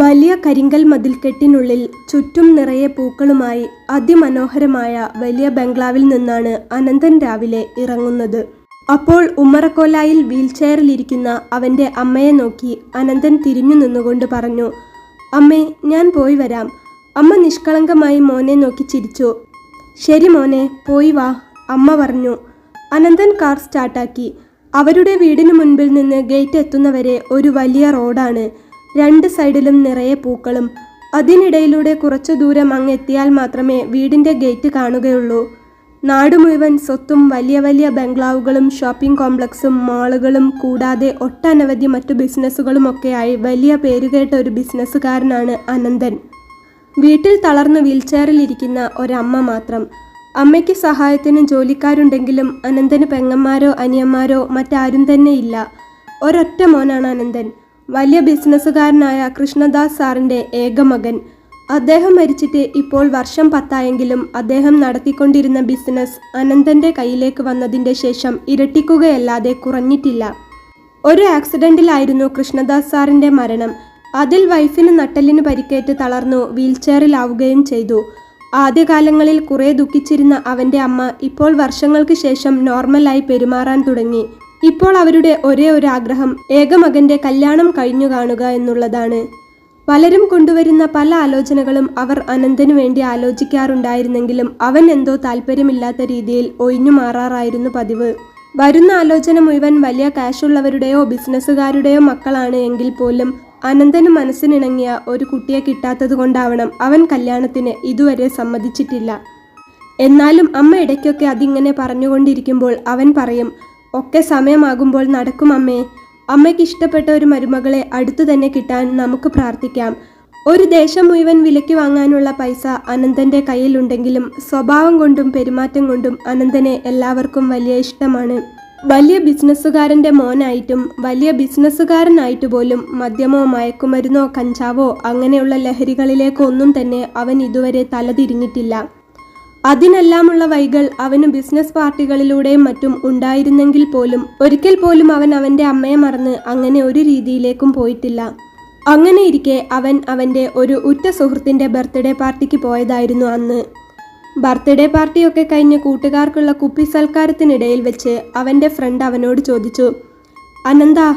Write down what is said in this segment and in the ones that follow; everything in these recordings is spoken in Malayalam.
വലിയ കരിങ്കൽ മതിൽക്കെട്ടിനുള്ളിൽ ചുറ്റും നിറയെ പൂക്കളുമായി അതിമനോഹരമായ വലിയ ബംഗ്ലാവിൽ നിന്നാണ് അനന്തൻ രാവിലെ ഇറങ്ങുന്നത്. അപ്പോൾ ഉമ്മറക്കോലായിൽ വീൽചെയറിലിരിക്കുന്ന അവൻ്റെ അമ്മയെ നോക്കി അനന്തൻ തിരിഞ്ഞു നിന്നുകൊണ്ട് പറഞ്ഞു, "അമ്മേ, ഞാൻ പോയി വരാം." അമ്മ നിഷ്കളങ്കമായി മോനെ നോക്കി ചിരിച്ചു. "ശരി മോനെ, പോയി വാ," അമ്മ പറഞ്ഞു. അനന്തൻ കാർ സ്റ്റാർട്ടാക്കി. അവരുടെ വീടിന് മുൻപിൽ നിന്ന് ഗേറ്റ് എത്തുന്നവരെ ഒരു വലിയ റോഡാണ്. രണ്ട് സൈഡിലും നിറയെ പൂക്കളും. അതിനിടയിലൂടെ കുറച്ചു ദൂരം അങ്ങെത്തിയാൽ മാത്രമേ വീടിൻ്റെ ഗേറ്റ് കാണുകയുള്ളൂ. നാട് മുഴുവൻ സ്വത്തും വലിയ വലിയ ബംഗ്ലാവുകളും ഷോപ്പിംഗ് കോംപ്ലക്സും മാളുകളും കൂടാതെ ഒട്ടനവധി മറ്റു ബിസിനസ്സുകളുമൊക്കെയായി വലിയ പേരുകേട്ട ഒരു ബിസിനസ്സുകാരനാണ് അനന്തൻ. വീട്ടിൽ തളർന്നു വീൽചെയറിലിരിക്കുന്ന ഒരമ്മ മാത്രം. അമ്മയ്ക്ക് സഹായത്തിന് ജോലിക്കാരുണ്ടെങ്കിലും അനന്തന് പെങ്ങന്മാരോ അനിയന്മാരോ മറ്റാരും തന്നെ ഇല്ല. ഒരൊറ്റ മോനാണ് അനന്തൻ. വലിയ ബിസിനസ്സുകാരനായ കൃഷ്ണദാസ് സാറിൻ്റെ ഏക മകൻ. അദ്ദേഹം മരിച്ചിട്ട് ഇപ്പോൾ വർഷം 10 അദ്ദേഹം നടത്തിക്കൊണ്ടിരുന്ന ബിസിനസ് അനന്തൻ്റെ കയ്യിലേക്ക് വന്നതിൻ്റെ ശേഷം ഇരട്ടിക്കുകയല്ലാതെ കുറഞ്ഞിട്ടില്ല. ഒരു ആക്സിഡൻറ്റിലായിരുന്നു കൃഷ്ണദാസ് സാറിൻ്റെ മരണം. അതിൽ വൈഫിന് നട്ടെല്ലിന് പരിക്കേറ്റ് തളർന്നു വീൽചെയറിലാവുകയും ചെയ്തു. ആദ്യകാലങ്ങളിൽ കുറേ ദുഃഖിച്ചിരുന്ന അവൻ്റെ അമ്മ ഇപ്പോൾ വർഷങ്ങൾക്ക് ശേഷം നോർമലായി പെരുമാറാൻ തുടങ്ങി. ഇപ്പോൾ അവരുടെ ഒരേ ഒരു ആഗ്രഹം ഏകമകൻ്റെ കല്യാണം കഴിഞ്ഞു കാണുക എന്നുള്ളതാണ്. പലരും കൊണ്ടുവരുന്ന പല ആലോചനകളും അവർ അനന്തനു വേണ്ടി ആലോചിക്കാറുണ്ടായിരുന്നെങ്കിലും അവൻ എന്തോ താല്പര്യമില്ലാത്ത രീതിയിൽ ഒഴിഞ്ഞു മാറാറായിരുന്നു പതിവ്. വരുന്ന ആലോചന മുഴുവൻ വലിയ കാശുള്ളവരുടെയോ ബിസിനസ്സുകാരുടെയോ മക്കളാണ് എങ്കിൽ പോലും അനന്തന് മനസ്സിനിണങ്ങിയ ഒരു കുട്ടിയെ കിട്ടാത്തതുകൊണ്ടാവണം അവൻ കല്യാണത്തിന് ഇതുവരെ സമ്മതിച്ചിട്ടില്ല. എന്നാലും അമ്മ ഇടയ്ക്കൊക്കെ അതിങ്ങനെ പറഞ്ഞുകൊണ്ടിരിക്കുമ്പോൾ അവൻ പറയും, "ഒക്കെ സമയമാകുമ്പോൾ നടക്കും അമ്മേ. അമ്മയ്ക്ക് ഇഷ്ടപ്പെട്ട ഒരു മരുമകളെ അടുത്തു തന്നെ കിട്ടാൻ നമുക്ക് പ്രാർത്ഥിക്കാം." ഒരു ദേശം മുഴുവൻ വിലയ്ക്ക് വാങ്ങാനുള്ള പൈസ അനന്തൻ്റെ കയ്യിലുണ്ടെങ്കിലും സ്വഭാവം കൊണ്ടും പെരുമാറ്റം കൊണ്ടും അനന്തനെ എല്ലാവർക്കും വലിയ ഇഷ്ടമാണ്. വലിയ ബിസിനസ്സുകാരൻ്റെ മോനായിട്ടും വലിയ ബിസിനസ്സുകാരനായിട്ട് പോലും മദ്യമോ മയക്കുമരുന്നോ കഞ്ചാവോ അങ്ങനെയുള്ള ലഹരികളിലേക്കൊന്നും തന്നെ അവൻ ഇതുവരെ തലതിരിഞ്ഞിട്ടില്ല. അതിനെല്ലാമുള്ള വഴികൾ അവന് ബിസിനസ് പാർട്ടികളിലൂടെയും മറ്റും ഉണ്ടായിരുന്നെങ്കിൽ പോലും ഒരിക്കൽ പോലും അവൻ അവൻ്റെ അമ്മയെ മറന്ന് അങ്ങനെ ഒരു രീതിയിലേക്കും പോയിട്ടില്ല. അങ്ങനെ ഇരിക്കെ അവൻ അവൻ്റെ ഒരു ഉറ്റ സുഹൃത്തിൻ്റെ ബർത്ത്ഡേ പാർട്ടിക്ക് പോയതായിരുന്നു അന്ന്. ബർത്ത്ഡേ പാർട്ടിയൊക്കെ കഴിഞ്ഞ് കൂട്ടുകാർക്കുള്ള കുപ്പി സൽക്കാരത്തിനിടയിൽ വെച്ച് അവൻ്റെ ഫ്രണ്ട് അവനോട് ചോദിച്ചു, "അനന്താ,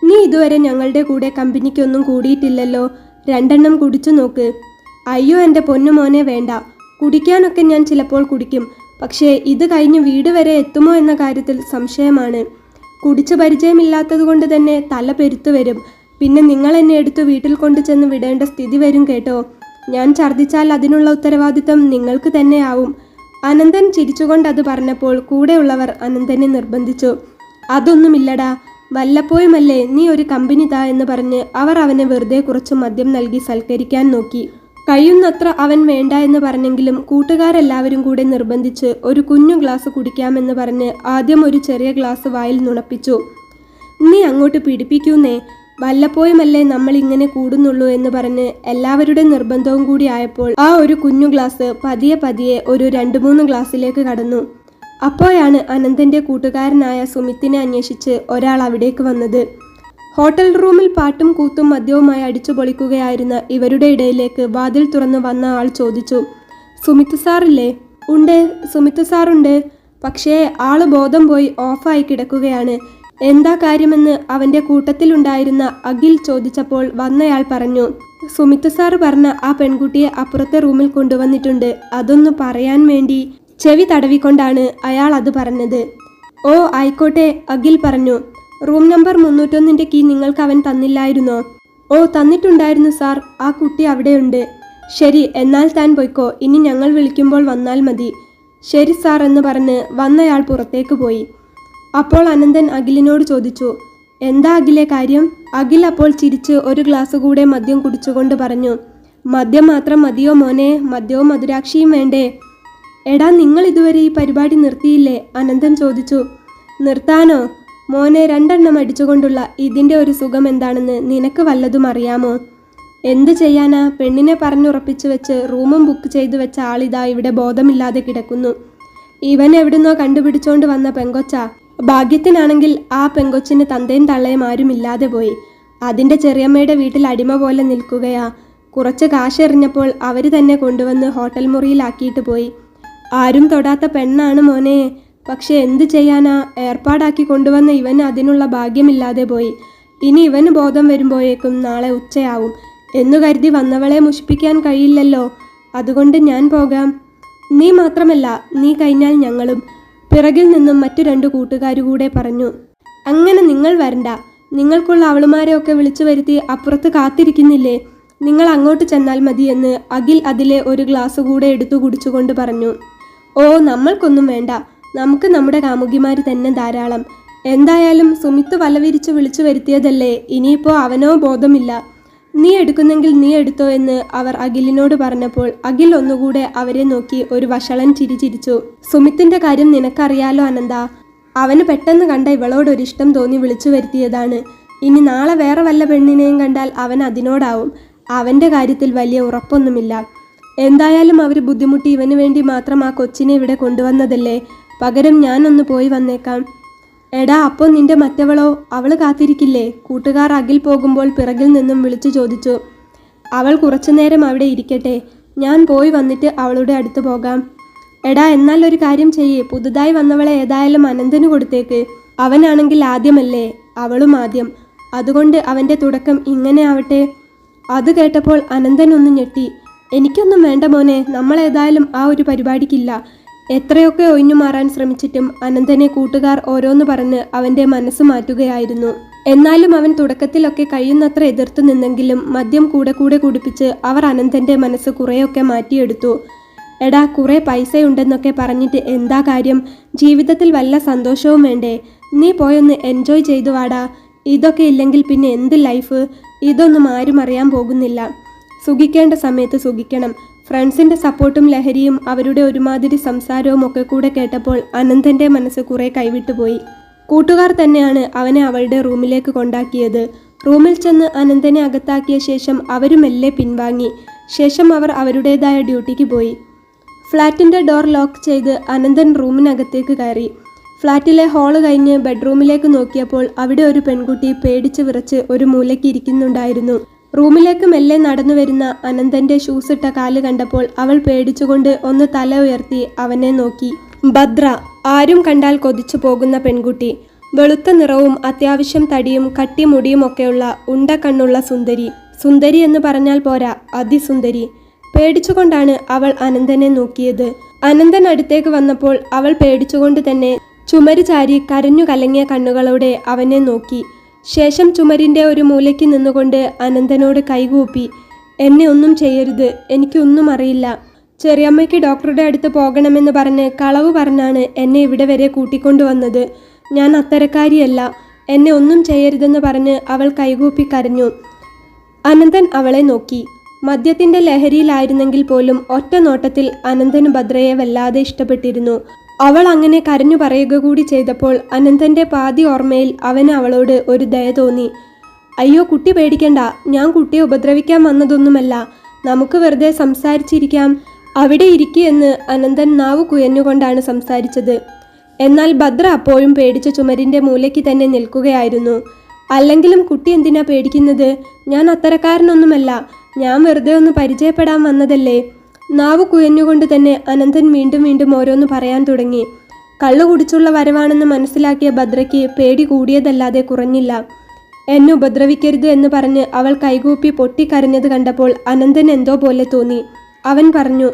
നീ ഇതുവരെ ഞങ്ങളുടെ കൂടെ കമ്പനിക്കൊന്നും കൂടിയിട്ടില്ലല്ലോ. 2 കുടിച്ചു നോക്ക്." "അയ്യോ എൻ്റെ പൊന്നുമോനെ, വേണ്ട. കുടിക്കാനൊക്കെ ഞാൻ ചിലപ്പോൾ കുടിക്കും. പക്ഷേ ഇത് കഴിഞ്ഞ് വീട് വരെ എത്തുമോ എന്ന കാര്യത്തിൽ സംശയമാണ്. കുടിച്ച് പരിചയമില്ലാത്തതുകൊണ്ട് തന്നെ തല പെരുത്തു വരും. പിന്നെ നിങ്ങൾ എന്നെ എടുത്തു വീട്ടിൽ കൊണ്ടു ചെന്ന് വിടേണ്ട സ്ഥിതി വരും കേട്ടോ. ഞാൻ ഛർദ്ദിച്ചാൽ അതിനുള്ള ഉത്തരവാദിത്തം നിങ്ങൾക്ക് തന്നെയാവും." അനന്തൻ ചിരിച്ചുകൊണ്ട് അത് പറഞ്ഞപ്പോൾ കൂടെയുള്ളവർ അനന്തനെ നിർബന്ധിച്ചു. "അതൊന്നുമില്ലടാ, വല്ലപ്പോഴുമല്ലേ, നീ ഒരു കമ്പനി താ" എന്ന് പറഞ്ഞ് അവർ അവനെ വെറുതെ കുറച്ച് മദ്യം നൽകി സൽക്കരിക്കാൻ നോക്കി. കഴിയുന്നത്ര അവൻ വേണ്ട എന്ന് പറഞ്ഞെങ്കിലും കൂട്ടുകാരെല്ലാവരും കൂടെ നിർബന്ധിച്ച് ഒരു കുഞ്ഞു ഗ്ലാസ് കുടിക്കാമെന്ന് പറഞ്ഞ് ആദ്യം ഒരു ചെറിയ ഗ്ലാസ് വായിൽ നുണപ്പിച്ചു. "നീ അങ്ങോട്ട് പിടിപ്പിക്കൂന്നേ, വല്ലപ്പോഴുമല്ലേ നമ്മൾ ഇങ്ങനെ കൂടുന്നുള്ളൂ" എന്ന് പറഞ്ഞ് എല്ലാവരുടെ നിർബന്ധവും കൂടി ആയപ്പോൾ ആ ഒരു കുഞ്ഞു ഗ്ലാസ് പതിയെ പതിയെ ഒരു 2-3 ഗ്ലാസ്സിലേക്ക് കടന്നു. അപ്പോഴാണ് അനന്തൻ്റെ കൂട്ടുകാരനായ സുമിത്തിനെ അന്വേഷിച്ച് ഒരാൾ അവിടേക്ക് വന്നത്. ഹോട്ടൽ റൂമിൽ പാട്ടും കൂത്തും മദ്യവുമായി അടിച്ചു പൊളിക്കുകയായിരുന്ന ഇവരുടെ ഇടയിലേക്ക് വാതിൽ തുറന്ന് വന്ന ആൾ ചോദിച്ചു, "സുമിത്ത് സാറില്ലേ?" "ഉണ്ട്, സുമിത്ത് സാറുണ്ട്. പക്ഷേ ആള് ബോധം പോയി ഓഫായി കിടക്കുകയാണ്." "എന്താ കാര്യമെന്ന് അവൻ്റെ കൂട്ടത്തിലുണ്ടായിരുന്ന അഖിൽ ചോദിച്ചപ്പോൾ വന്നയാൾ പറഞ്ഞു, "സുമിത്ത് സാറ് പറഞ്ഞ ആ പെൺകുട്ടിയെ അപ്പുറത്തെ റൂമിൽ കൊണ്ടുവന്നിട്ടുണ്ട്. അതൊന്ന് പറയാൻ വേണ്ടി." ചെവി തടവിക്കൊണ്ടാണ് അയാൾ അത് പറഞ്ഞത്. "ഓ ആയിക്കോട്ടെ," അഖിൽ പറഞ്ഞു. "റൂം നമ്പർ 301 കീ നിങ്ങൾക്ക് അവൻ തന്നില്ലായിരുന്നോ?" "ഓ തന്നിട്ടുണ്ടായിരുന്നു സാർ. ആ കുട്ടി അവിടെയുണ്ട്." "ശരി, എന്നാൽ താൻ പൊയ്ക്കോ. ഇനി ഞങ്ങൾ വിളിക്കുമ്പോൾ വന്നാൽ മതി." "ശരി സാർ" എന്ന് പറഞ്ഞ് വന്നയാൾ പുറത്തേക്ക് പോയി. അപ്പോൾ അനന്തൻ അഖിലിനോട് ചോദിച്ചു, "എന്താ അഖിലെ കാര്യം?" അഖിൽ അപ്പോൾ ചിരിച്ച് ഒരു ഗ്ലാസ് കൂടെ മദ്യം കുടിച്ചുകൊണ്ട് പറഞ്ഞു, "മദ്യം മാത്രം മതിയോ മോനെ? മദ്യവും മധുരാക്ഷിയും വേണ്ടേ?" "എടാ, നിങ്ങൾ ഇതുവരെ ഈ പരിപാടി നിർത്തിയില്ലേ?" അനന്തൻ ചോദിച്ചു. "നിർത്താനോ? മോനെ, 2 അടിച്ചുകൊണ്ടുള്ള ഇതിൻ്റെ ഒരു സുഖം എന്താണെന്ന് നിനക്ക് വല്ലതും അറിയാമോ?" "എന്ത് ചെയ്യാനാ? പെണ്ണിനെ പറഞ്ഞുറപ്പിച്ചു വെച്ച് റൂമും ബുക്ക് ചെയ്തു വെച്ച ആളിതാ ഇവിടെ ബോധമില്ലാതെ കിടക്കുന്നു. ഇവൻ എവിടുന്നോ കണ്ടുപിടിച്ചോണ്ട് വന്ന പെങ്കൊച്ചാ. ഭാഗ്യത്തിനാണെങ്കിൽ ആ പെങ്കൊച്ചിന് തന്തയും തള്ളയും ആരുമില്ലാതെ പോയി. അതിൻ്റെ ചെറിയമ്മയുടെ വീട്ടിൽ അടിമ പോലെ നിൽക്കുകയാ. കുറച്ച് കാശെറിഞ്ഞപ്പോൾ അവർ തന്നെ കൊണ്ടുവന്ന് ഹോട്ടൽ മുറിയിലാക്കിയിട്ട് പോയി. ആരും തൊടാത്ത പെണ്ണാണ് മോനെ. പക്ഷെ എന്തു ചെയ്യാനാ, ഏർപ്പാടാക്കി കൊണ്ടുവന്ന ഇവന് അതിനുള്ള ഭാഗ്യമില്ലാതെ പോയി. ഇനി ഇവന് ബോധം വരുമ്പോഴേക്കും നാളെ ഉച്ചയാവും എന്നു കരുതി വന്നവളെ മുഷിപ്പിക്കാൻ കഴിയില്ലല്ലോ. അതുകൊണ്ട് ഞാൻ പോകാം. നീ മാത്രമല്ല, നീ കഴിഞ്ഞാൽ ഞങ്ങളും, പിറകിൽ നിന്നും മറ്റു 2 കൂട്ടുകാരുകൂടെ പറഞ്ഞു. അങ്ങനെ നിങ്ങൾ വരണ്ട. നിങ്ങൾക്കുള്ള അവളുമാരെയൊക്കെ വിളിച്ചു വരുത്തി അപ്പുറത്ത് കാത്തിരിക്കുന്നില്ലേ? നിങ്ങൾ അങ്ങോട്ട് ചെന്നാൽ മതിയെന്ന് അഖിൽ അതിലെ ഒരു ഗ്ലാസ് കൂടെ എടുത്തു കുടിച്ചുകൊണ്ട് പറഞ്ഞു. ഓ, നമ്മൾക്കൊന്നും വേണ്ട. നമുക്ക് നമ്മുടെ കാമുകിമാർ തന്നെ ധാരാളം. എന്തായാലും സുമിത്ത് വലവിരിച്ച് വിളിച്ചു വരുത്തിയതല്ലേ, ഇനിയിപ്പോൾ അവനോ ബോധമില്ല. നീ എടുക്കുന്നെങ്കിൽ നീ എടുത്തോ എന്ന് അവർ അഖിലിനോട് പറഞ്ഞപ്പോൾ അഖിൽ ഒന്നുകൂടെ അവരെ നോക്കി ഒരു വഷളൻ ചിരി ചിരിച്ചു. സുമിത്തിന്റെ കാര്യം നിനക്കറിയാലോ അനന്ത. അവന് പെട്ടെന്ന് കണ്ട ഇവളോടൊരിഷ്ടം തോന്നി വിളിച്ചു വരുത്തിയതാണ്. ഇനി നാളെ വേറെ വല്ല പെണ്ണിനെയും കണ്ടാൽ അവൻ അതിനോടാവും. അവൻ്റെ കാര്യത്തിൽ വലിയ ഉറപ്പൊന്നുമില്ല. എന്തായാലും അവർ ബുദ്ധിമുട്ടി ഇവന് വേണ്ടി മാത്രം ആ കൊച്ചിനെ ഇവിടെ കൊണ്ടുവന്നതല്ലേ. പകരം ഞാനൊന്ന് പോയി വന്നേക്കാം. എടാ, അപ്പോൾ നിന്റെ മറ്റവളോ? അവൾ കാത്തിരിക്കില്ലേ? കൂട്ടുകാർ അഖിൽ പോകുമ്പോൾ പിറകിൽ നിന്നും വിളിച്ചു ചോദിച്ചു. അവൾ കുറച്ചുനേരം അവിടെ ഇരിക്കട്ടെ, ഞാൻ പോയി വന്നിട്ട് അവളുടെ അടുത്ത് പോകാം. എടാ, എന്നാൽ ഒരു കാര്യം ചെയ്യേ, പുതുതായി വന്നവളെ ഏതായാലും അനന്തന് കൊടുത്തേക്ക്. അവനാണെങ്കിൽ ആദ്യമല്ലേ, അവളും ആദ്യം. അതുകൊണ്ട് അവൻ്റെ തുടക്കം ഇങ്ങനെ ആവട്ടെ. അത് കേട്ടപ്പോൾ അനന്തൻ ഒന്ന് ഞെട്ടി. എനിക്കൊന്നും വേണ്ട മോനെ, നമ്മളേതായാലും ആ ഒരു പരിപാടിക്കില്ല. എത്രയൊക്കെ ഒഴിഞ്ഞു മാറാൻ ശ്രമിച്ചിട്ടും അനന്തനെ കൂട്ടുകാർ ഓരോന്ന് പറഞ്ഞ് അവൻ്റെ മനസ്സ് മാറ്റുകയായിരുന്നു. എന്നാലും അവൻ തുടക്കത്തിലൊക്കെ കഴിയുന്നത്ര എതിർത്തു നിന്നെങ്കിലും മദ്യം കൂടെ കൂടെ കുടിപ്പിച്ച് അവർ അനന്തൻ്റെ മനസ്സ് കുറേയൊക്കെ മാറ്റിയെടുത്തു. എടാ, കുറേ പൈസയുണ്ടെന്നൊക്കെ പറഞ്ഞിട്ട് എന്താ കാര്യം? ജീവിതത്തിൽ വല്ല സന്തോഷവും വേണ്ടേ? നീ പോയൊന്ന് എൻജോയ് ചെയ്തു വാടാ. ഇതൊക്കെ ഇല്ലെങ്കിൽ പിന്നെ എന്ത് ലൈഫ്? ഇതൊന്നും ആരും അറിയാൻ പോകുന്നില്ല. സുഖിക്കേണ്ട സമയത്ത് സുഖിക്കണം. ഫ്രണ്ട്സിൻ്റെ സപ്പോർട്ടും ലഹരിയും അവരുടെ ഒരുമാതിരി സംസാരവും ഒക്കെ കൂടെ കേട്ടപ്പോൾ അനന്തൻ്റെ മനസ്സ് കുറേ കൈവിട്ടുപോയി. കൂട്ടുകാർ തന്നെയാണ് അവനെ അവളുടെ റൂമിലേക്ക് കൊണ്ടാക്കിയത്. റൂമിൽ ചെന്ന് അനന്തനെ അകത്താക്കിയ ശേഷം അവരും മെല്ലെ പിൻവാങ്ങി. ശേഷം അവർ അവരുടേതായ ഡ്യൂട്ടിക്ക് പോയി. ഫ്ലാറ്റിൻ്റെ ഡോർ ലോക്ക് ചെയ്ത് അനന്തൻ റൂമിനകത്തേക്ക് കയറി. ഫ്ലാറ്റിലെ ഹാള് കഴിഞ്ഞ് ബെഡ്റൂമിലേക്ക് നോക്കിയപ്പോൾ അവിടെ ഒരു പെൺകുട്ടി പേടിച്ച് വിറച്ച് ഒരു മൂലയ്ക്ക് ഇരിക്കുന്നുണ്ടായിരുന്നു. റൂമിലേക്ക് മെല്ലെ നടന്നു വരുന്ന അനന്തൻ്റെ ഷൂസിട്ട കാല് കണ്ടപ്പോൾ അവൾ പേടിച്ചുകൊണ്ട് ഒന്ന് തല ഉയർത്തി അവനെ നോക്കി. ഭദ്ര, ആരും കണ്ടാൽ കൊതിച്ചു പോകുന്ന പെൺകുട്ടി. വെളുത്ത നിറവും അത്യാവശ്യം തടിയും കട്ടിമുടിയും ഒക്കെയുള്ള ഉണ്ട കണ്ണുള്ള സുന്ദരി. സുന്ദരി എന്ന് പറഞ്ഞാൽ പോരാ, അതിസുന്ദരി. പേടിച്ചുകൊണ്ടാണ് അവൾ അനന്തനെ നോക്കിയത്. അനന്തൻ അടുത്തേക്ക് വന്നപ്പോൾ അവൾ പേടിച്ചുകൊണ്ട് തന്നെ ചുമര് ചാരി കരഞ്ഞു കലങ്ങിയ കണ്ണുകളോടെ അവനെ നോക്കി. ശേഷം ചുമരിൻ്റെ ഒരു മൂലയ്ക്ക് നിന്നുകൊണ്ട് അനന്തനോട് കൈകൂപ്പി. എന്നെ ഒന്നും ചെയ്യരുത്, എനിക്കൊന്നും അറിയില്ല. ചെറിയമ്മയ്ക്ക് ഡോക്ടറുടെ അടുത്ത് പോകണമെന്ന് പറഞ്ഞ് കളവ് പറഞ്ഞാണ് എന്നെ ഇവിടെ വരെ കൂട്ടിക്കൊണ്ടുവന്നത്. ഞാൻ അത്തരക്കാരിയല്ല. എന്നെ ഒന്നും ചെയ്യരുതെന്ന് പറഞ്ഞ് അവൾ കൈകൂപ്പി കരഞ്ഞു. അനന്തൻ അവളെ നോക്കി. മദ്യത്തിൻ്റെ ലഹരിയിലായിരുന്നെങ്കിൽ പോലും ഒറ്റ നോട്ടത്തിൽ അനന്തന് ഭദ്രയെ വല്ലാതെ ഇഷ്ടപ്പെട്ടിരുന്നു. അവൾ അങ്ങനെ കരഞ്ഞു പറയുക കൂടി ചെയ്തപ്പോൾ അനന്തൻ്റെ പാതി ഓർമ്മയിൽ അവന് അവളോട് ഒരു ദയ തോന്നി. അയ്യോ കുട്ടി പേടിക്കണ്ട, ഞാൻ കുട്ടിയെ ഉപദ്രവിക്കാൻ വന്നതൊന്നുമല്ല. നമുക്ക് വെറുതെ സംസാരിച്ചിരിക്കാം. അവിടെ ഇരിക്കുകയെന്ന് അനന്തൻ നാവ് കുയഞ്ഞുകൊണ്ടാണ് സംസാരിച്ചത്. എന്നാൽ ഭദ്ര അപ്പോഴും പേടിച്ച ചുമരിൻ്റെ മൂലയ്ക്ക് തന്നെ നിൽക്കുകയായിരുന്നു. അല്ലെങ്കിലും കുട്ടി എന്തിനാ പേടിക്കുന്നത്? ഞാൻ അത്തരക്കാരനൊന്നുമല്ല. ഞാൻ വെറുതെ ഒന്ന് പരിചയപ്പെടാൻ വന്നതല്ലേ. നാവ് കുയഞ്ഞുകൊണ്ട് തന്നെ അനന്തൻ വീണ്ടും വീണ്ടും ഓരോന്ന് പറയാൻ തുടങ്ങി. കള്ളു കുടിച്ചുള്ള വരവാണെന്ന് മനസ്സിലാക്കിയ ഭദ്രയ്ക്ക് പേടി കൂടിയതല്ലാതെ കുറഞ്ഞില്ല. എന്നെ ഉപദ്രവിക്കരുത് എന്ന് പറഞ്ഞ് അവൾ കൈകൂപ്പി പൊട്ടിക്കരഞ്ഞത് കണ്ടപ്പോൾ അനന്തൻ എന്തോ പോലെ തോന്നി. അവൻ പറഞ്ഞു,